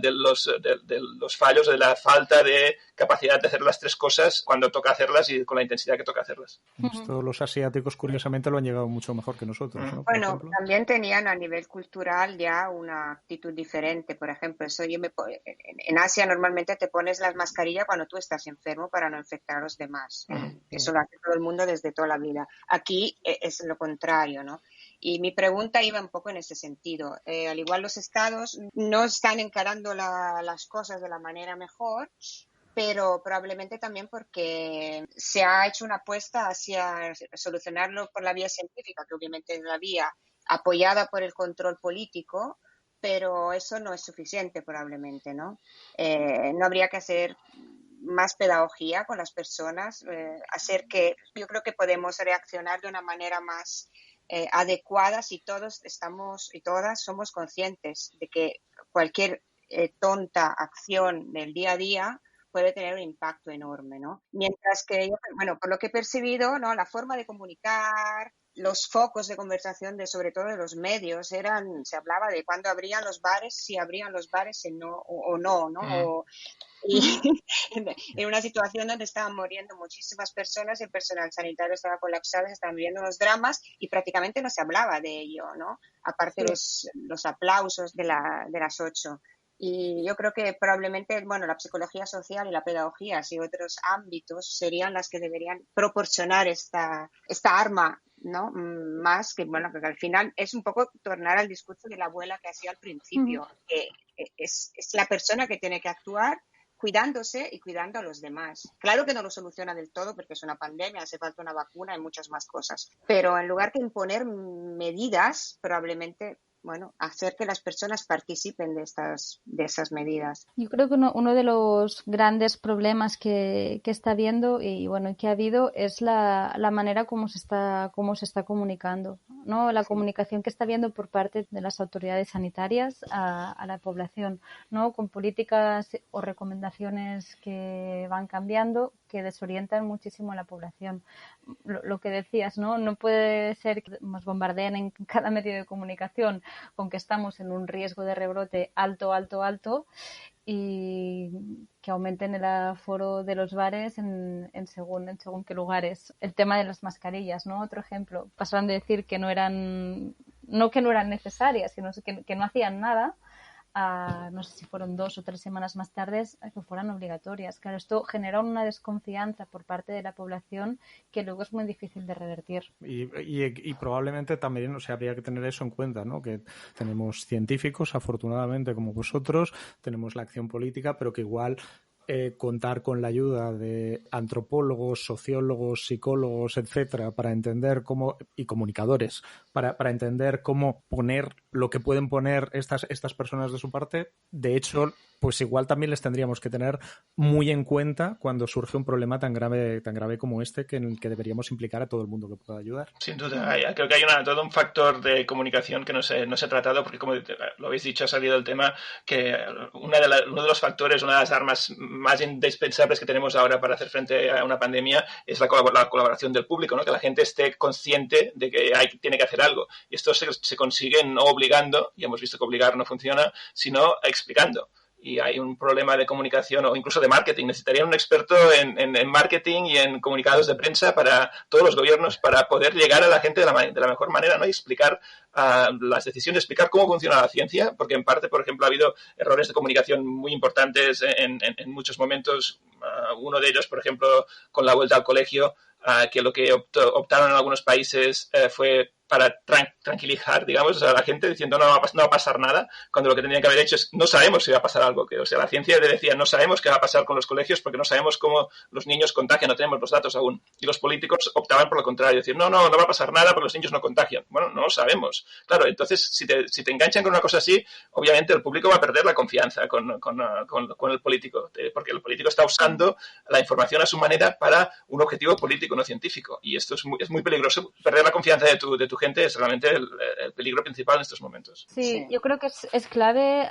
de los fallos, de la falta de capacidad de hacer las tres cosas cuando toca hacerlas y con la intensidad que toca hacerlas. Esto los asiáticos, curiosamente, lo han llevado mucho mejor que nosotros, ¿no? Bueno, también tenían a nivel cultural ya una actitud diferente. Por ejemplo, en Asia normalmente te pones las mascarillas cuando tú estás enfermo para no infectar a los demás. Eso lo hace todo el mundo desde toda la vida. Aquí es lo contrario, ¿no? Y mi pregunta iba un poco en ese sentido. Al igual los estados no están encarando las cosas de la manera mejor, pero probablemente también porque se ha hecho una apuesta hacia solucionarlo por la vía científica, que obviamente es la vía apoyada por el control político, pero eso no es suficiente probablemente, ¿no? No habría que hacer más pedagogía con las personas, hacer que yo creo que podemos reaccionar de una manera más adecuada si todos estamos y todas somos conscientes de que cualquier tonta acción del día a día puede tener un impacto enorme, ¿no? Mientras que, bueno, por lo que he percibido, ¿no?, la forma de comunicar, los focos de conversación sobre todo de los medios se hablaba de cuándo abrían los bares, si abrían los bares o no, ¿no? Y en una situación donde estaban muriendo muchísimas personas, el personal sanitario estaba colapsado, se estaban viviendo unos dramas y prácticamente no se hablaba de ello, ¿no? Aparte los aplausos de las 8. Y yo creo que probablemente, bueno, la psicología social y la pedagogía y otros ámbitos serían las que deberían proporcionar esta arma, ¿no? Más que, bueno, que al final es un poco tornar al discurso de la abuela que hacía al principio, que es la persona que tiene que actuar cuidándose y cuidando a los demás. Claro que no lo soluciona del todo porque es una pandemia, hace falta una vacuna y muchas más cosas. Pero en lugar de imponer medidas, probablemente, bueno, hacer que las personas participen de esas medidas. Yo creo que uno de los grandes problemas que está habiendo y bueno, que ha habido es la manera como se está comunicando, ¿no? La comunicación que está habiendo por parte de las autoridades sanitarias a la población, ¿no? Con políticas o recomendaciones que van cambiando, que desorientan muchísimo a la población. Lo que decías, ¿no? No puede ser que nos bombardeen en cada medio de comunicación con que estamos en un riesgo de rebrote alto y que aumenten el aforo de los bares en según qué lugares. El tema de las mascarillas, ¿no? Otro ejemplo. Pasaron de decir que no eran necesarias, sino que no hacían nada, no sé si fueron 2 o 3 semanas más tarde, a que fueran obligatorias. Claro, esto genera una desconfianza por parte de la población que luego es muy difícil de revertir. Y probablemente también, o sea, habría que tener eso en cuenta, ¿no? Que tenemos científicos, afortunadamente, como vosotros, tenemos la acción política, pero que igual contar con la ayuda de antropólogos, sociólogos, psicólogos, etcétera, para entender cómo, y comunicadores, para entender cómo poner lo que pueden poner estas personas de su parte. De hecho, pues igual también les tendríamos que tener muy en cuenta cuando surge un problema tan grave como este, en el que deberíamos implicar a todo el mundo que pueda ayudar. Sin duda, creo que hay todo un factor de comunicación que no se ha tratado, porque como lo habéis dicho, ha salido el tema que uno de los factores, una de las armas más indispensables que tenemos ahora para hacer frente a una pandemia es la colaboración del público, ¿no? Que la gente esté consciente de que tiene que hacer algo. Y esto se consigue no obligando, y hemos visto que obligar no funciona, sino explicando. Y hay un problema de comunicación o incluso de marketing. Necesitarían un experto en marketing y en comunicados de prensa para todos los gobiernos para poder llegar a la gente de la mejor manera, ¿no? Y explicar las decisiones, explicar cómo funciona la ciencia, porque en parte, por ejemplo, ha habido errores de comunicación muy importantes en muchos momentos. Uno de ellos, por ejemplo, con la vuelta al colegio, que lo que optaron en algunos países fue para tranquilizar, digamos, a la gente diciendo no va a pasar nada, cuando lo que tendrían que haber hecho es no sabemos si va a pasar algo. O sea, la ciencia decía no sabemos qué va a pasar con los colegios porque no sabemos cómo los niños contagian, no tenemos los datos aún. Y los políticos optaban por lo contrario, decir no va a pasar nada porque los niños no contagian. Bueno, no lo sabemos. Claro, entonces si te enganchan con una cosa así, obviamente el público va a perder la confianza con el político, porque el político está usando la información a su manera para un objetivo político, no científico. Y esto es muy peligroso. Perder la confianza de tu gente es realmente el peligro principal en estos momentos. Sí, yo creo que es clave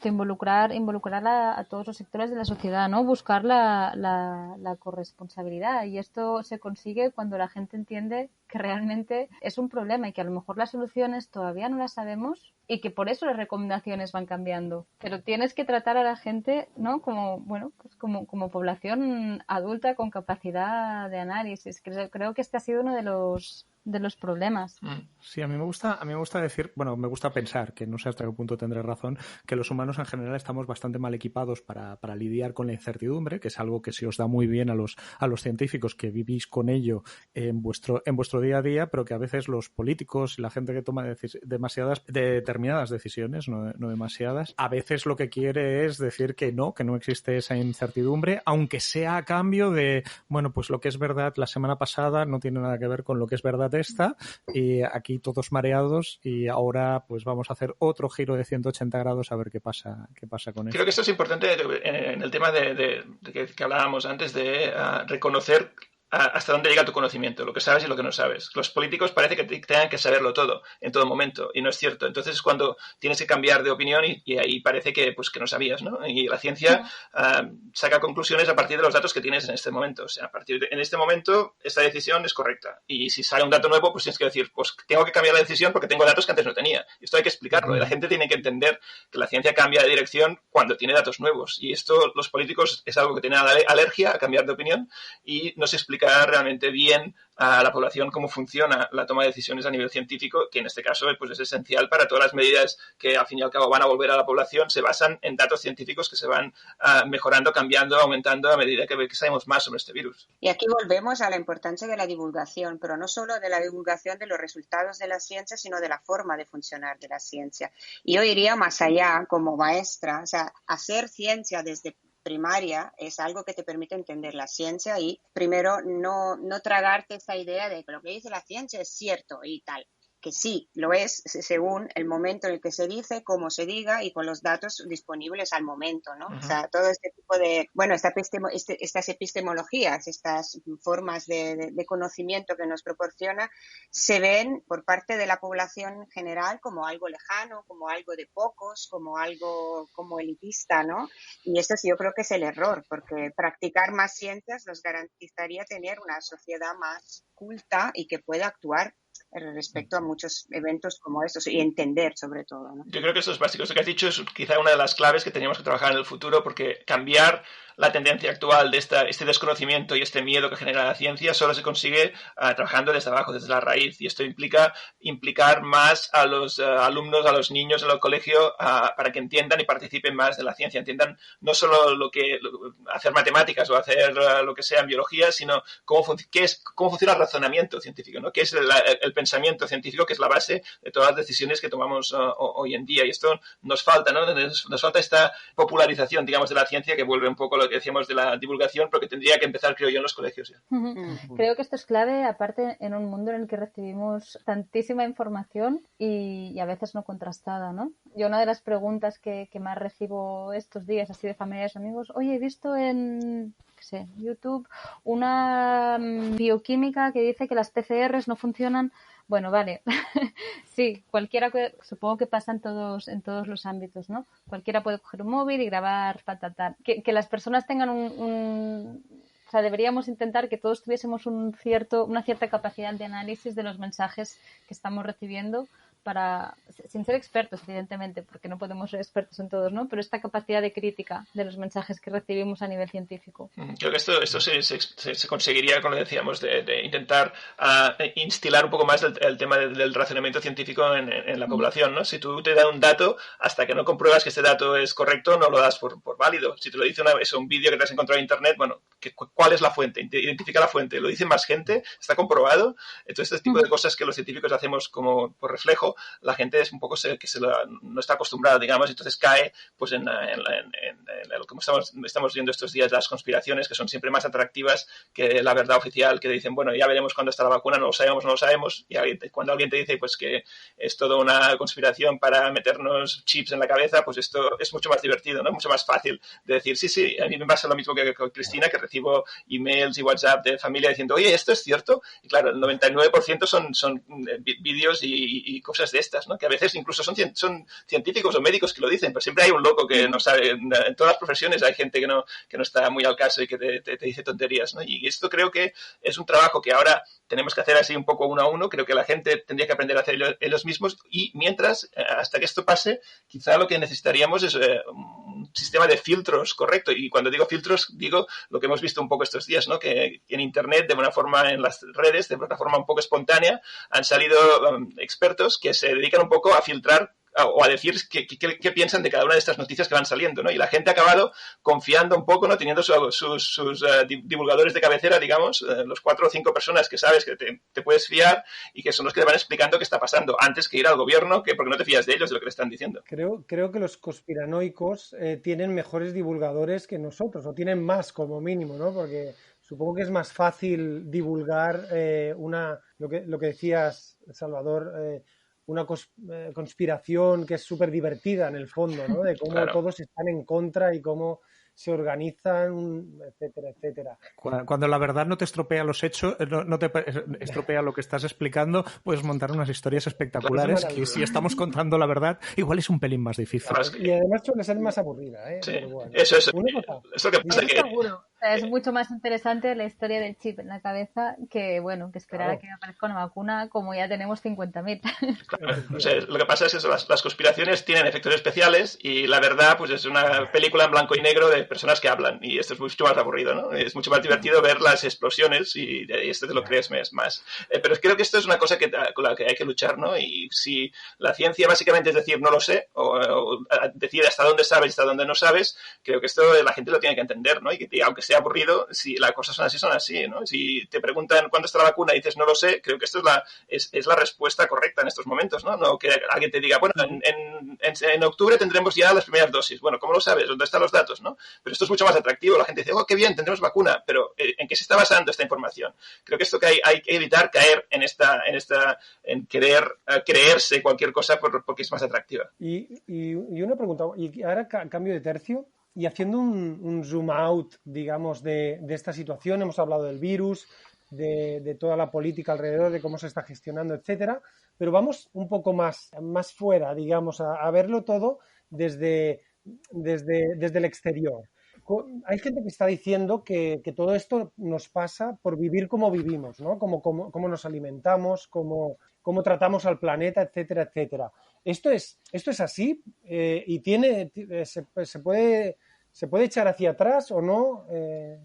involucrar a todos los sectores de la sociedad, ¿no? Buscar la corresponsabilidad, y esto se consigue cuando la gente entiende que realmente es un problema y que a lo mejor las soluciones todavía no las sabemos y que por eso las recomendaciones van cambiando. Pero tienes que tratar a la gente, ¿no? Como población adulta con capacidad de análisis. Creo que este ha sido uno de los problemas. Sí, a mí me gusta decir, bueno, me gusta pensar, que no sé hasta qué punto tendré razón, que los humanos en general estamos bastante mal equipados para lidiar con la incertidumbre, que es algo que se os da muy bien a los científicos que vivís con ello en vuestro día a día, pero que a veces los políticos y la gente que toma determinadas decisiones, no demasiadas, a veces lo que quiere es decir que no existe esa incertidumbre, aunque sea a cambio de, bueno, pues lo que es verdad la semana pasada no tiene nada que ver con lo que es verdad esta, y aquí todos mareados, y ahora pues vamos a hacer otro giro de 180 grados a ver qué pasa con esto. Creo que esto es importante en el tema de que hablábamos antes de reconocer hasta dónde llega tu conocimiento, lo que sabes y lo que no sabes. Los políticos parece que tengan que saberlo todo, en todo momento, y no es cierto. Entonces es cuando tienes que cambiar de opinión y ahí parece que no sabías, ¿no? Y la ciencia saca conclusiones a partir de los datos que tienes en este momento. O sea, en este momento esta decisión es correcta. Y si sale un dato nuevo, pues tienes que decir, pues tengo que cambiar la decisión porque tengo datos que antes no tenía. Esto hay que explicarlo. Y la gente tiene que entender que la ciencia cambia de dirección cuando tiene datos nuevos. Y esto los políticos es algo que tienen alergia a cambiar de opinión y no se explica realmente bien a la población cómo funciona la toma de decisiones a nivel científico, que en este caso pues es esencial para todas las medidas que al fin y al cabo van a volver a la población, se basan en datos científicos que se van mejorando, cambiando, aumentando a medida que sabemos más sobre este virus. Y aquí volvemos a la importancia de la divulgación, pero no solo de la divulgación de los resultados de la ciencia, sino de la forma de funcionar de la ciencia. Y yo iría más allá como maestra, o sea, hacer ciencia desde primaria es algo que te permite entender la ciencia y primero no tragarte esa idea de que lo que dice la ciencia es cierto y tal. Que sí, lo es según el momento en el que se dice, cómo se diga y con los datos disponibles al momento, ¿no? O sea, todo este tipo de, bueno, estas epistemologías, estas formas de conocimiento que nos proporciona, se ven por parte de la población en general como algo lejano, como algo de pocos, como algo como elitista, ¿no? Y esto sí, yo creo que es el error, porque practicar más ciencias nos garantizaría tener una sociedad más culta y que pueda actuar respecto a muchos eventos como estos y entender sobre todo, ¿no? Yo creo que eso es básico. Esto que has dicho es quizá una de las claves que teníamos que trabajar en el futuro, porque cambiar la tendencia actual de este desconocimiento y este miedo que genera la ciencia solo se consigue trabajando desde abajo, desde la raíz, y esto implica implicar más a los alumnos, a los niños en el colegio para que entiendan y participen más de la ciencia, entiendan no solo hacer matemáticas o hacer lo que sea en biología, sino cómo funciona el razonamiento científico, ¿no? Qué es el pensamiento científico, que es la base de todas las decisiones que tomamos hoy en día, y esto nos falta, ¿no? Nos falta esta popularización, digamos, de la ciencia, que vuelve un poco lo que decíamos de la divulgación, pero que tendría que empezar, creo yo, en los colegios ya. Creo que esto es clave, aparte, en un mundo en el que recibimos tantísima información y a veces no contrastada, ¿no? Yo una de las preguntas que más recibo estos días, así de familiares, amigos, oye, he visto en YouTube una bioquímica que dice que las PCRs no funcionan. Bueno, vale, sí, supongo que pasa en todos los ámbitos, ¿no? Cualquiera puede coger un móvil y grabar, patatar. Que las personas tengan o sea, deberíamos intentar que todos tuviésemos una cierta capacidad de análisis de los mensajes que estamos recibiendo, sin ser expertos, evidentemente, porque no podemos ser expertos en todos, ¿no? Pero esta capacidad de crítica de los mensajes que recibimos a nivel científico. Creo que esto se conseguiría, como decíamos, de intentar instilar un poco más el tema del razonamiento científico en la población, ¿no? Si tú te das un dato, hasta que no compruebas que este dato es correcto, no lo das por válido. Si te lo dice un vídeo que te has encontrado en internet, bueno, ¿cuál es la fuente? Identifica la fuente. ¿Lo dice más gente? ¿Está comprobado? Entonces, este tipo de cosas que los científicos hacemos como por reflejo, la gente es un poco no está acostumbrada, digamos, y entonces cae pues en lo que estamos viendo estos días, las conspiraciones, que son siempre más atractivas que la verdad oficial, que dicen, bueno, ya veremos cuándo está la vacuna, no lo sabemos, y cuando alguien te dice pues que es toda una conspiración para meternos chips en la cabeza, pues esto es mucho más divertido, ¿no? Mucho más fácil de decir, sí, a mí me pasa lo mismo que con Cristina, que recibo emails y WhatsApp de familia diciendo, oye, ¿esto es cierto? Y claro, el 99% son vídeos y cosas de estas, ¿no? Que a veces incluso son científicos o médicos que lo dicen, pero siempre hay un loco que no sabe. En todas las profesiones hay gente que no está muy al caso y que te dice tonterías, ¿no? Y esto creo que es un trabajo que ahora tenemos que hacer así un poco uno a uno. Creo que la gente tendría que aprender a hacer ellos mismos, y mientras, hasta que esto pase, quizá lo que necesitaríamos es un sistema de filtros correcto. Y cuando digo filtros, digo lo que hemos visto un poco estos días, ¿no? Que en Internet, de una forma, en las redes, de una forma un poco espontánea, han salido expertos que se dedican un poco a filtrar o a decir qué piensan de cada una de estas noticias que van saliendo, ¿no? Y la gente ha acabado confiando un poco, ¿no? Teniendo sus divulgadores de cabecera, digamos, los 4 o 5 personas que sabes que te puedes fiar y que son los que te van explicando qué está pasando, antes que ir al gobierno, porque no te fías de ellos, de lo que le están diciendo. Creo que los conspiranoicos tienen mejores divulgadores que nosotros, o tienen más como mínimo, ¿no? Porque supongo que es más fácil divulgar lo que decías, Salvador, una conspiración que es súper divertida en el fondo, ¿no? De cómo todos están en contra y cómo se organizan, etcétera, etcétera. Cuando la verdad no te estropea los hechos, no te estropea lo que estás explicando, puedes montar unas historias espectaculares que si estamos contando la verdad, igual es un pelín más difícil. Y además suele ser más aburrida, ¿eh? Sí, Pero bueno. eso. Eso que pasa seguro. Es mucho más interesante la historia del chip en la cabeza que esperar a que aparezca una vacuna como ya tenemos 50.000. Claro, o sea, lo que pasa es que las conspiraciones tienen efectos especiales y la verdad pues es una película en blanco y negro de personas que hablan y esto es mucho más aburrido, ¿no? Es mucho más divertido ver las explosiones y esto te lo crees más. Pero creo que esto es una cosa con la que hay que luchar, ¿no? Y si la ciencia básicamente es decir no lo sé o decir hasta dónde sabes y hasta dónde no sabes, creo que esto la gente lo tiene que entender, ¿no? Y que aunque sea aburrido, si las cosas son así, ¿no? Si te preguntan cuándo está la vacuna y dices no lo sé, creo que esto es la respuesta correcta en estos momentos, ¿no? No que alguien te diga, bueno, en octubre tendremos ya las primeras dosis. Bueno, ¿cómo lo sabes? ¿Dónde están los datos, no? Pero esto es mucho más atractivo. La gente dice, oh, qué bien, tendremos vacuna. Pero ¿en qué se está basando esta información? Creo que esto que hay que evitar caer en querer creerse cualquier cosa porque es más atractiva. Y una pregunta, y ahora cambio de tercio. Y haciendo un zoom out, digamos, de esta situación, hemos hablado del virus, de toda la política alrededor, de cómo se está gestionando, etcétera, pero vamos un poco más fuera, digamos, a verlo todo desde el exterior. Hay gente que está diciendo que todo esto nos pasa por vivir como vivimos, ¿no? Cómo nos alimentamos, cómo tratamos al planeta, etcétera, etcétera. ¿Esto es así? ¿Y se puede echar hacia atrás o no?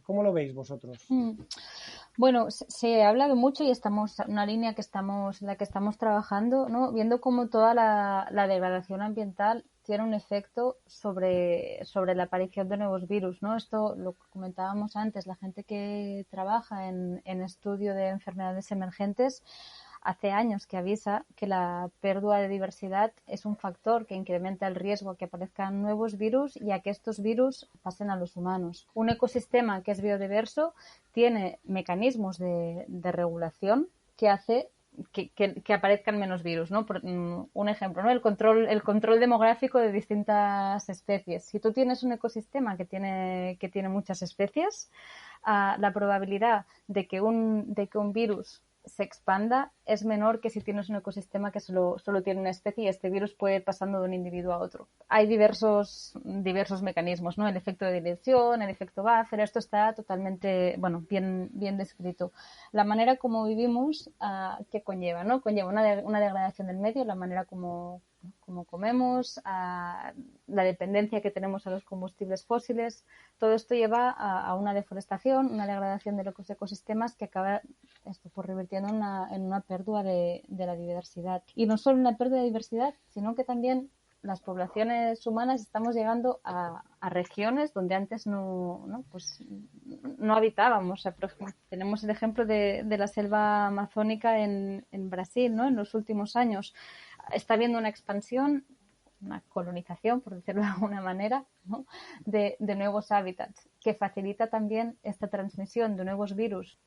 ¿Cómo lo veis vosotros? Bueno, se ha hablado mucho y estamos una línea en la que estamos trabajando, ¿no? Viendo cómo toda la degradación ambiental tiene un efecto sobre la aparición de nuevos virus, ¿no? Esto lo comentábamos antes, la gente que trabaja en estudio de enfermedades emergentes hace años que avisa que la pérdida de diversidad es un factor que incrementa el riesgo a que aparezcan nuevos virus y a que estos virus pasen a los humanos. Un ecosistema que es biodiverso tiene mecanismos de regulación que hace que aparezcan menos virus, ¿no? Un ejemplo, ¿no? El control demográfico de distintas especies. Si tú tienes un ecosistema que tiene muchas especies, la probabilidad de que un virus se expanda es menor que si tienes un ecosistema que solo tiene una especie y este virus puede ir pasando de un individuo a otro. Hay diversos mecanismos, ¿no? El efecto de dilución, el efecto buffer, esto está totalmente, bien descrito. La manera como vivimos, ¿qué conlleva, no? Conlleva una degradación del medio, la manera como comemos, la dependencia que tenemos a los combustibles fósiles. Todo esto lleva a una deforestación, una degradación de los ecosistemas que acaba por revirtiendo en una pérdida de la diversidad. Y no solo una pérdida de diversidad, sino que también las poblaciones humanas estamos llegando a regiones donde antes no habitábamos. O sea, por ejemplo, tenemos el ejemplo de la selva amazónica en Brasil, ¿no? En los últimos años está habiendo una expansión, una colonización, por decirlo de alguna manera, ¿no? de nuevos hábitats, que facilita también esta transmisión de nuevos virus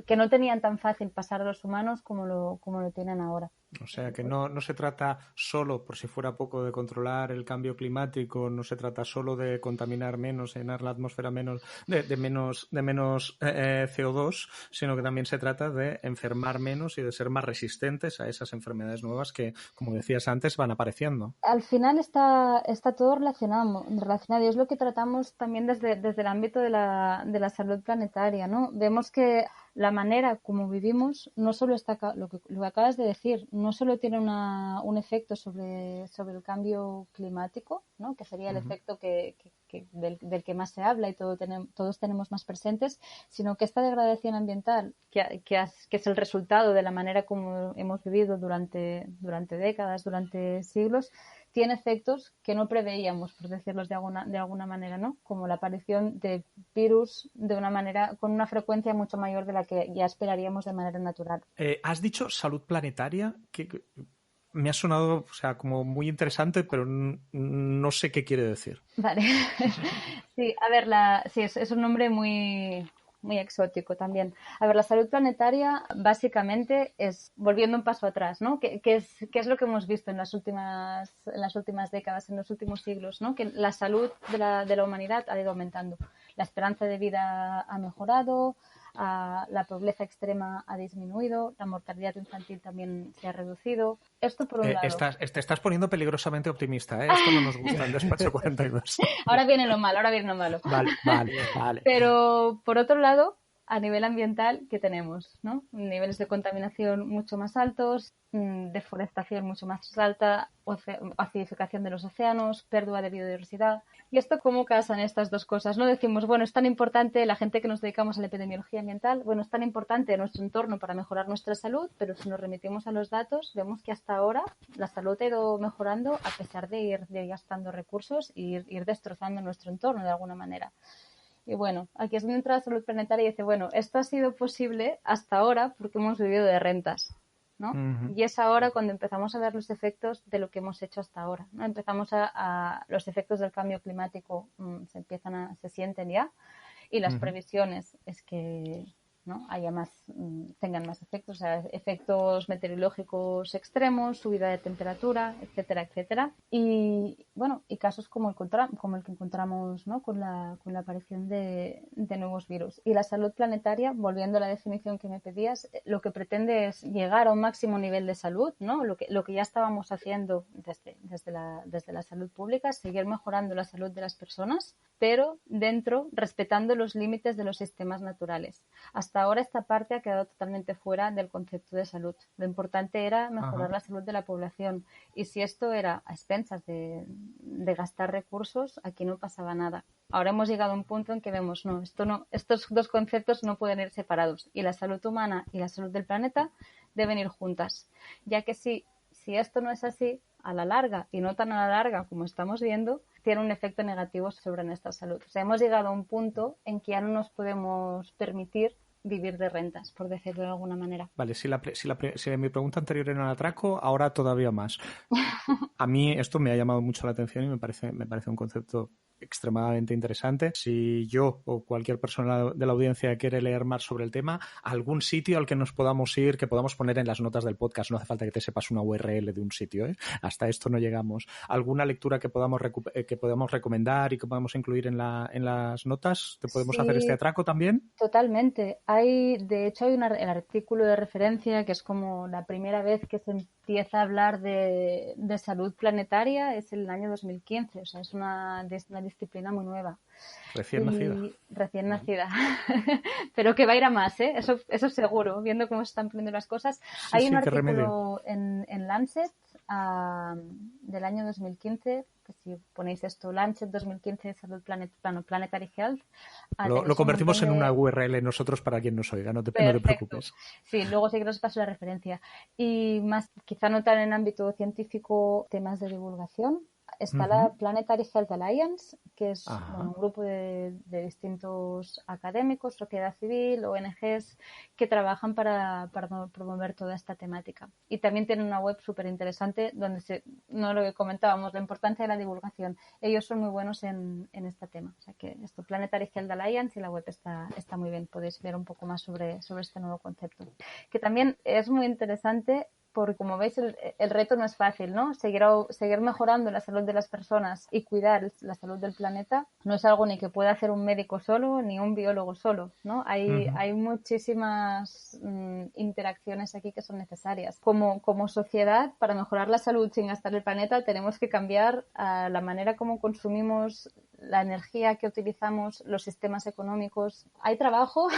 que no tenían tan fácil pasar a los humanos como lo tienen ahora. O sea, que no se trata solo, por si fuera poco, de controlar el cambio climático, no se trata solo de contaminar menos, llenar la atmósfera menos de menos CO2, sino que también se trata de enfermar menos y de ser más resistentes a esas enfermedades nuevas que, como decías antes, van apareciendo. Al final está todo relacionado y es lo que tratamos también desde el ámbito de la salud planetaria, ¿no? Vemos que la manera como vivimos no solo está lo que acabas de decir, no solo tiene un efecto sobre el cambio climático, ¿no? Que sería el efecto del que más se habla y todos tenemos más presentes, sino que esta degradación ambiental, que es el resultado de la manera como hemos vivido durante décadas, durante siglos, tiene efectos que no preveíamos, por decirlos de alguna manera, ¿no? Como la aparición de virus con una frecuencia mucho mayor de la que ya esperaríamos de manera natural. Has dicho salud planetaria, que me ha sonado, o sea, como muy interesante, pero no sé qué quiere decir. Vale. Sí, a ver, es un nombre muy muy exótico también. A ver, la salud planetaria básicamente es, volviendo un paso atrás, ¿no? ¿Qué es lo que hemos visto en las últimas décadas, en los últimos siglos, ¿no? Que la salud de la humanidad ha ido aumentando. La esperanza de vida ha mejorado, la pobreza extrema ha disminuido, la mortalidad infantil también se ha reducido. Esto por un lado. Te estás poniendo peligrosamente optimista, ¿eh? Esto no nos gusta en Despacho 42. Ahora viene lo malo. Vale. Pero por otro lado, a nivel ambiental, ¿qué tenemos? ¿No? Niveles de contaminación mucho más altos, deforestación mucho más alta, acidificación de los océanos, pérdida de biodiversidad. ¿Y esto cómo casan estas dos cosas? No decimos, bueno, es tan importante la gente que nos dedicamos a la epidemiología ambiental, bueno, es tan importante nuestro entorno para mejorar nuestra salud, pero si nos remitimos a los datos, vemos que hasta ahora la salud ha ido mejorando a pesar de ir gastando recursos y ir destrozando nuestro entorno de alguna manera. Y bueno, aquí es donde entra la salud planetaria y dice, bueno, esto ha sido posible hasta ahora porque hemos vivido de rentas, ¿no? Uh-huh. Y es ahora cuando empezamos a ver los efectos de lo que hemos hecho hasta ahora, ¿no? Empezamos los efectos del cambio climático se sienten ya, y las previsiones es que, ¿no?, tengan más efectos, o sea, efectos meteorológicos extremos, subida de temperatura, etcétera, etcétera. Y bueno, y casos como el que encontramos, ¿no?, con la aparición de nuevos virus. Y la salud planetaria, volviendo a la definición que me pedías, lo que pretende es llegar a un máximo nivel de salud, ¿no? Lo que ya estábamos haciendo desde la salud pública, seguir mejorando la salud de las personas, pero respetando los límites de los sistemas naturales. Hasta ahora esta parte ha quedado totalmente fuera del concepto de salud. Lo importante era mejorar la salud de la población, y si esto era a expensas de gastar recursos, aquí no pasaba nada. Ahora hemos llegado a un punto en que vemos, estos dos conceptos no pueden ir separados, y la salud humana y la salud del planeta deben ir juntas, ya que si esto no es así, a la larga, y no tan a la larga como estamos viendo, tiene un efecto negativo sobre nuestra salud. O sea, hemos llegado a un punto en que ya no nos podemos permitir vivir de rentas, por decirlo de alguna manera. Vale, si mi pregunta anterior era el atraco, ahora todavía más. A mí esto me ha llamado mucho la atención y me parece un concepto extremadamente interesante. Si yo o cualquier persona de la audiencia quiere leer más sobre el tema, algún sitio al que nos podamos ir, que podamos poner en las notas del podcast, no hace falta que te sepas una URL de un sitio, ¿eh? Hasta esto no llegamos. ¿Alguna lectura que podamos recomendar y que podamos incluir en las notas? ¿Te podemos hacer este atraco también? Totalmente. De hecho hay el artículo de referencia, que es como la primera vez que se empieza a hablar de salud planetaria, es el año 2015, o sea, es una disciplina muy nueva. Recién nacida. Pero que va a ir a más, ¿eh? Eso seguro, viendo cómo se están poniendo las cosas. Hay un artículo en Lancet del año 2015, que si ponéis esto, Lancet 2015, Salud Planetary Health. Lo convertimos en una URL nosotros para quien nos oiga, no te preocupes. Sí, luego sí que os paso la referencia. Y más, quizá no tan en ámbito científico, temas de divulgación. Está la Planetary Health Alliance, que es un grupo de distintos académicos, sociedad civil, ONGs, que trabajan para promover toda esta temática. Y también tienen una web súper interesante donde lo que comentábamos, la importancia de la divulgación. Ellos son muy buenos en este tema. O sea que esto, Planetary Health Alliance, y la web está muy bien. Podéis ver un poco más sobre este nuevo concepto. Que también es muy interesante, porque como veis el reto no es fácil, ¿no? Seguir mejorando la salud de las personas y cuidar la salud del planeta no es algo ni que pueda hacer un médico solo ni un biólogo solo, ¿no? Hay muchísimas interacciones aquí que son necesarias. Como sociedad, para mejorar la salud sin gastar el planeta, tenemos que cambiar la manera como consumimos la energía que utilizamos, los sistemas económicos. Hay trabajo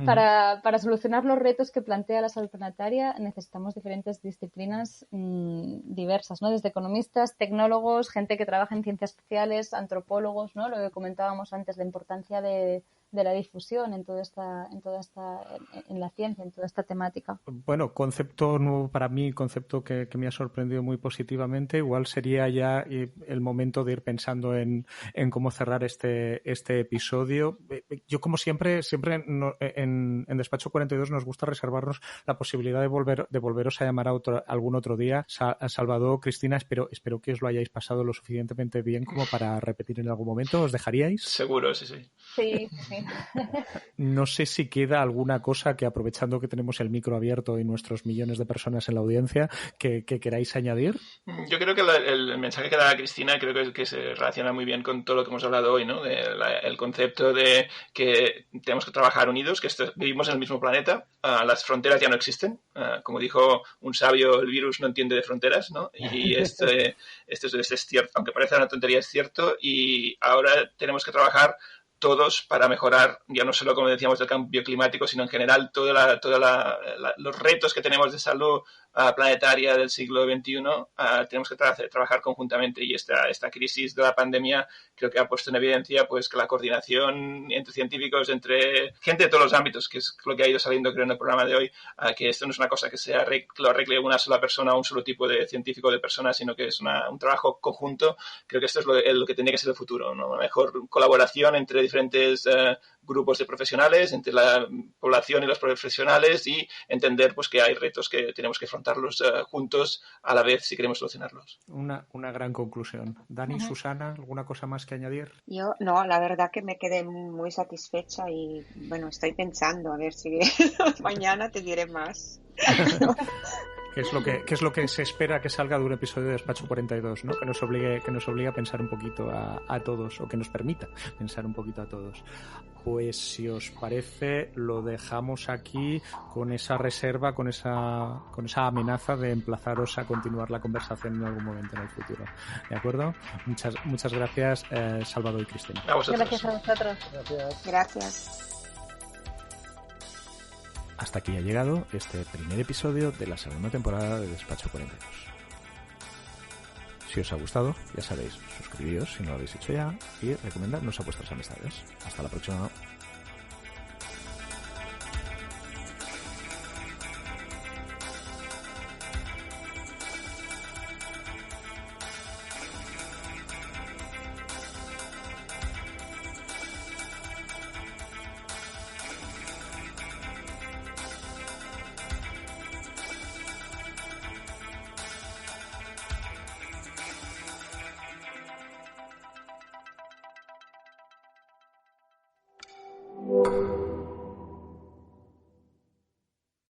para solucionar los retos que plantea la salud planetaria. Necesitamos diferentes disciplinas diversas, ¿no? Desde economistas, tecnólogos, gente que trabaja en ciencias sociales, antropólogos, ¿no? Lo que comentábamos antes, la importancia de la difusión en la ciencia, en toda esta temática. Bueno, concepto nuevo para mí, concepto que me ha sorprendido muy positivamente. Igual sería ya el momento de ir pensando en cómo cerrar este episodio. Yo, como siempre en Despacho 42 nos gusta reservarnos la posibilidad de volveros a llamar algún otro día. Salvador, Cristina, espero que os lo hayáis pasado lo suficientemente bien como para repetir en algún momento. ¿Os dejaríais? Seguro, sí. Sí. No sé si queda alguna cosa que, aprovechando que tenemos el micro abierto y nuestros millones de personas en la audiencia, que queráis añadir. Yo creo que el mensaje que da Cristina creo que se relaciona muy bien con todo lo que hemos hablado hoy, ¿no? El concepto de que tenemos que trabajar unidos, que vivimos en el mismo planeta, las fronteras ya no existen. Como dijo un sabio, el virus no entiende de fronteras, ¿no? Y esto es cierto, aunque parezca una tontería, es cierto, y ahora tenemos que trabajar todos para mejorar, ya no solo como decíamos del cambio climático, sino en general todos los retos que tenemos de salud planetaria del siglo XXI. Tenemos que trabajar conjuntamente, y esta crisis de la pandemia creo que ha puesto en evidencia pues que la coordinación entre científicos, entre gente de todos los ámbitos, que es lo que ha ido saliendo creo en el programa de hoy, que esto no es una cosa que lo arregle una sola persona o un solo tipo de científico o de persona, sino que es un trabajo conjunto. Creo que esto es lo que tendría que ser el futuro, ¿no? Una mejor colaboración entre diferentes grupos de profesionales, entre la población y los profesionales, y entender pues que hay retos que tenemos que afrontarlos juntos a la vez si queremos solucionarlos. Una gran conclusión. Dani, Susana, ¿alguna cosa más que añadir? Yo no, la verdad que me quedé muy satisfecha y bueno, estoy pensando a ver si mañana te diré más. ¿Qué es lo que se espera que salga de un episodio de Despacho 42, ¿no? Que nos obligue a pensar un poquito a todos, o que nos permita pensar un poquito a todos. Pues si os parece, lo dejamos aquí con esa reserva, con esa amenaza de emplazaros a continuar la conversación en algún momento en el futuro. ¿De acuerdo? Muchas gracias, Salvador y Cristina. A vosotros. Gracias a vosotros. Gracias. Hasta aquí ha llegado este primer episodio de la segunda temporada de Despacho 42. Si os ha gustado, ya sabéis, suscribíos si no lo habéis hecho ya y recomendadnos a vuestras amistades. Hasta la próxima.